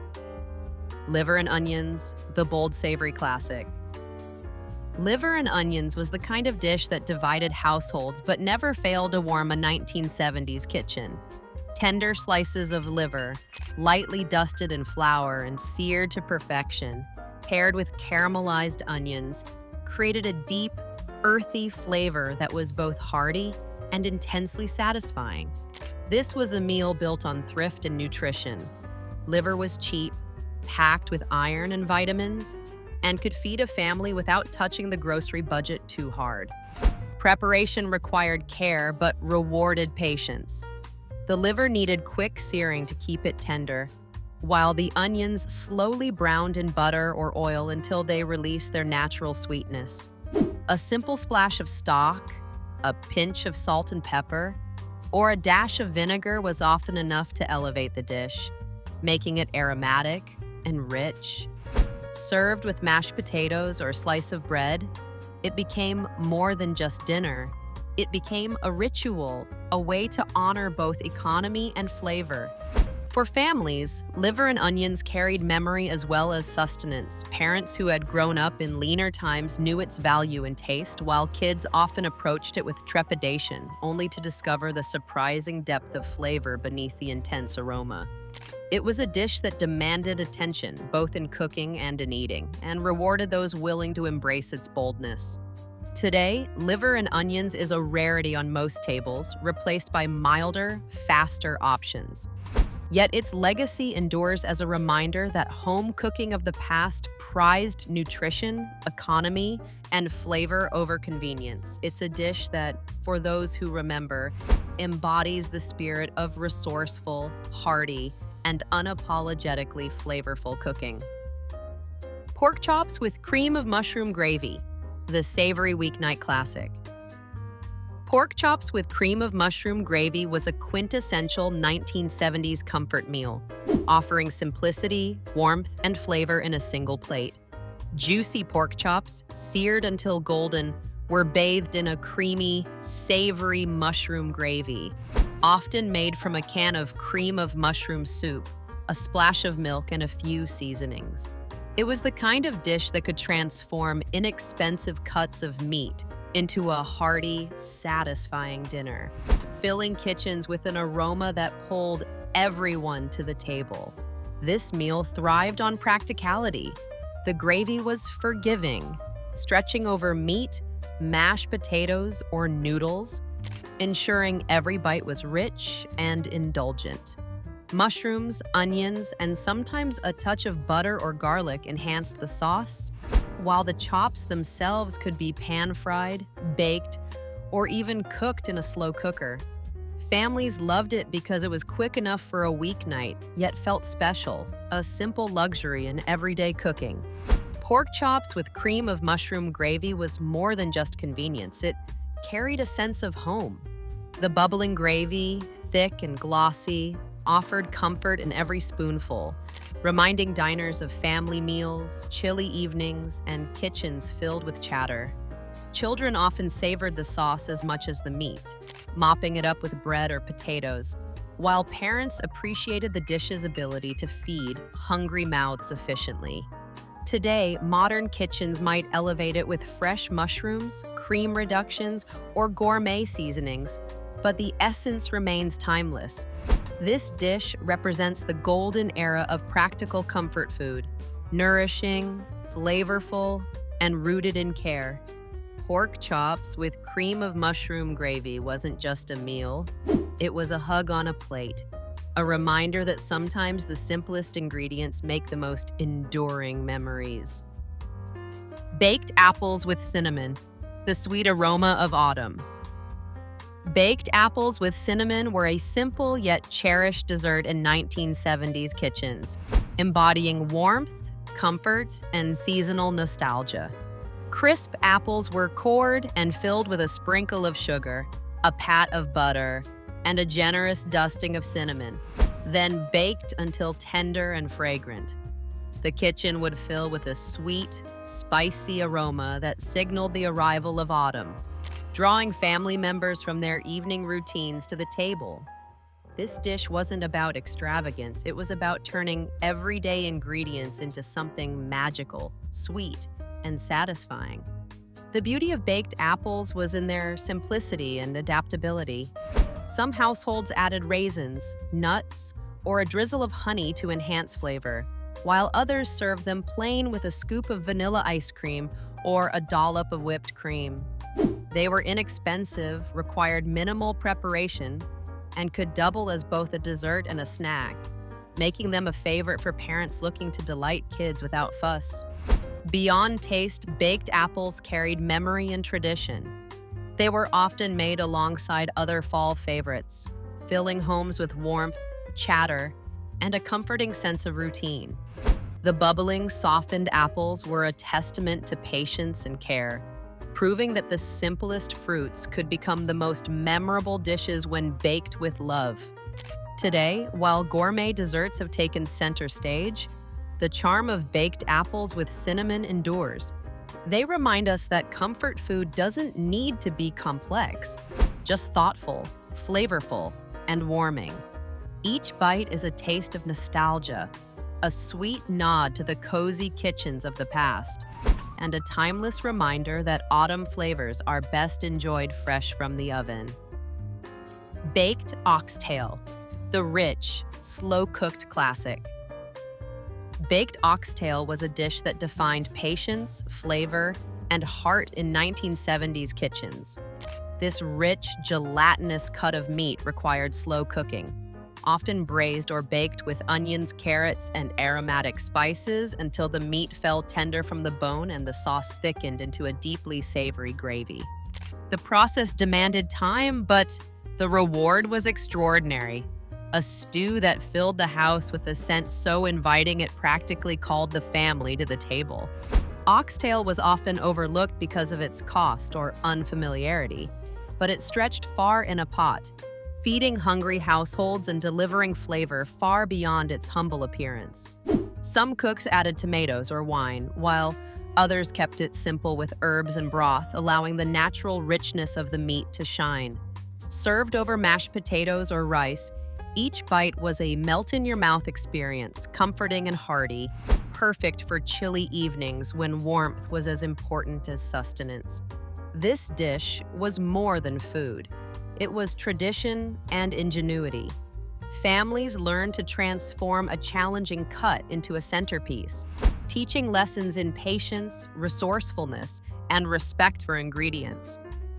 Liver and onions, the bold, savory classic. Liver and onions was the kind of dish that divided households but never failed to warm a 1970s kitchen. Tender slices of liver, lightly dusted in flour and seared to perfection, paired with caramelized onions, created a deep, earthy flavor that was both hearty and intensely satisfying. This was a meal built on thrift and nutrition. Liver was cheap, packed with iron and vitamins, and could feed a family without touching the grocery budget too hard. Preparation required care but rewarded patience. The liver needed quick searing to keep it tender, while the onions slowly browned in butter or oil until they released their natural sweetness. A simple splash of stock, a pinch of salt and pepper, or a dash of vinegar was often enough to elevate the dish, making it aromatic and rich. Served with mashed potatoes or a slice of bread, it became more than just dinner. It became a ritual, a way to honor both economy and flavor. For families, liver and onions carried memory as well as sustenance. Parents who had grown up in leaner times knew its value and taste, while kids often approached it with trepidation, only to discover the surprising depth of flavor beneath the intense aroma. It was a dish that demanded attention, both in cooking and in eating, and rewarded those willing to embrace its boldness. Today, liver and onions is a rarity on most tables, replaced by milder, faster options. Yet its legacy endures as a reminder that home cooking of the past prized nutrition, economy, and flavor over convenience. It's a dish that, for those who remember, embodies the spirit of resourceful, hearty, and unapologetically flavorful cooking. Pork chops with cream of mushroom gravy, the savory weeknight classic. Pork chops with cream of mushroom gravy was a quintessential 1970s comfort meal, offering simplicity, warmth, and flavor in a single plate. Juicy pork chops, seared until golden, were bathed in a creamy, savory mushroom gravy, often made from a can of cream of mushroom soup, a splash of milk, and a few seasonings. It was the kind of dish that could transform inexpensive cuts of meat into a hearty, satisfying dinner, filling kitchens with an aroma that pulled everyone to the table. This meal thrived on practicality. The gravy was forgiving, stretching over meat, mashed potatoes, or noodles, ensuring every bite was rich and indulgent. Mushrooms, onions, and sometimes a touch of butter or garlic enhanced the sauce, while the chops themselves could be pan-fried, baked, or even cooked in a slow cooker. Families loved it because it was quick enough for a weeknight, yet felt special, a simple luxury in everyday cooking. Pork chops with cream of mushroom gravy was more than just convenience. It carried a sense of home. The bubbling gravy, thick and glossy, offered comfort in every spoonful, reminding diners of family meals, chilly evenings, and kitchens filled with chatter. Children often savored the sauce as much as the meat, mopping it up with bread or potatoes, while parents appreciated the dish's ability to feed hungry mouths efficiently. Today, modern kitchens might elevate it with fresh mushrooms, cream reductions, or gourmet seasonings, but the essence remains timeless. This dish represents the golden era of practical comfort food, nourishing, flavorful, and rooted in care. Pork chops with cream of mushroom gravy wasn't just a meal, it was a hug on a plate, a reminder that sometimes the simplest ingredients make the most enduring memories. Baked apples with cinnamon, the sweet aroma of autumn. Baked apples with cinnamon were a simple yet cherished dessert in 1970s kitchens, embodying warmth, comfort, and seasonal nostalgia. Crisp apples were cored and filled with a sprinkle of sugar, a pat of butter, and a generous dusting of cinnamon, then baked until tender and fragrant. The kitchen would fill with a sweet, spicy aroma that signaled the arrival of autumn, drawing family members from their evening routines to the table. This dish wasn't about extravagance, it was about turning everyday ingredients into something magical, sweet, and satisfying. The beauty of baked apples was in their simplicity and adaptability. Some households added raisins, nuts, or a drizzle of honey to enhance flavor, while others served them plain with a scoop of vanilla ice cream or a dollop of whipped cream. They were inexpensive, required minimal preparation, and could double as both a dessert and a snack, making them a favorite for parents looking to delight kids without fuss. Beyond taste, baked apples carried memory and tradition. They were often made alongside other fall favorites, filling homes with warmth, chatter, and a comforting sense of routine. The bubbling, softened apples were a testament to patience and care, proving that the simplest fruits could become the most memorable dishes when baked with love. Today, while gourmet desserts have taken center stage, the charm of baked apples with cinnamon endures. They remind us that comfort food doesn't need to be complex, just thoughtful, flavorful, and warming. Each bite is a taste of nostalgia, a sweet nod to the cozy kitchens of the past, and a timeless reminder that autumn flavors are best enjoyed fresh from the oven. Baked oxtail, the rich, slow-cooked classic. Baked oxtail was a dish that defined patience, flavor, and heart in 1970s kitchens. This rich, gelatinous cut of meat required slow cooking, often braised or baked with onions, carrots, and aromatic spices until the meat fell tender from the bone and the sauce thickened into a deeply savory gravy. The process demanded time, but the reward was extraordinary. A stew that filled the house with a scent so inviting it practically called the family to the table. Oxtail was often overlooked because of its cost or unfamiliarity, but it stretched far in a pot, feeding hungry households and delivering flavor far beyond its humble appearance. Some cooks added tomatoes or wine, while others kept it simple with herbs and broth, allowing the natural richness of the meat to shine. Served over mashed potatoes or rice, each bite was a melt-in-your-mouth experience, comforting and hearty, perfect for chilly evenings when warmth was as important as sustenance. This dish was more than food. It was tradition and ingenuity. Families learned to transform a challenging cut into a centerpiece, teaching lessons in patience, resourcefulness, and respect for ingredients.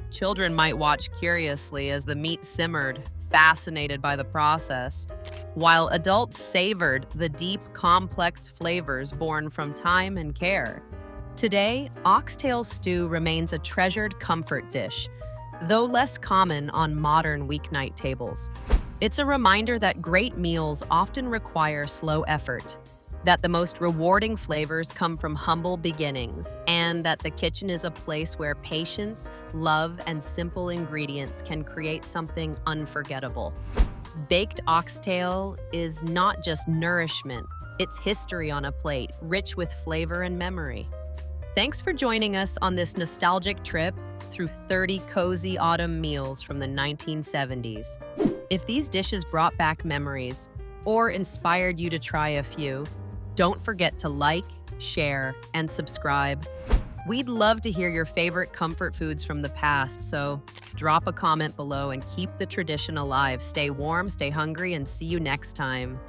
Children might watch curiously as the meat simmered, fascinated by the process, while adults savored the deep, complex flavors born from time and care. Today, oxtail stew remains a treasured comfort dish, though less common on modern weeknight tables. It's a reminder that great meals often require slow effort, that the most rewarding flavors come from humble beginnings, and that the kitchen is a place where patience, love, and simple ingredients can create something unforgettable. Baked oxtail is not just nourishment, it's history on a plate, rich with flavor and memory. Thanks for joining us on this nostalgic trip through 30 cozy autumn meals from the 1970s. If these dishes brought back memories or inspired you to try a few, don't forget to like, share, and subscribe. We'd love to hear your favorite comfort foods from the past, so drop a comment below and keep the tradition alive. Stay warm, stay hungry, and see you next time.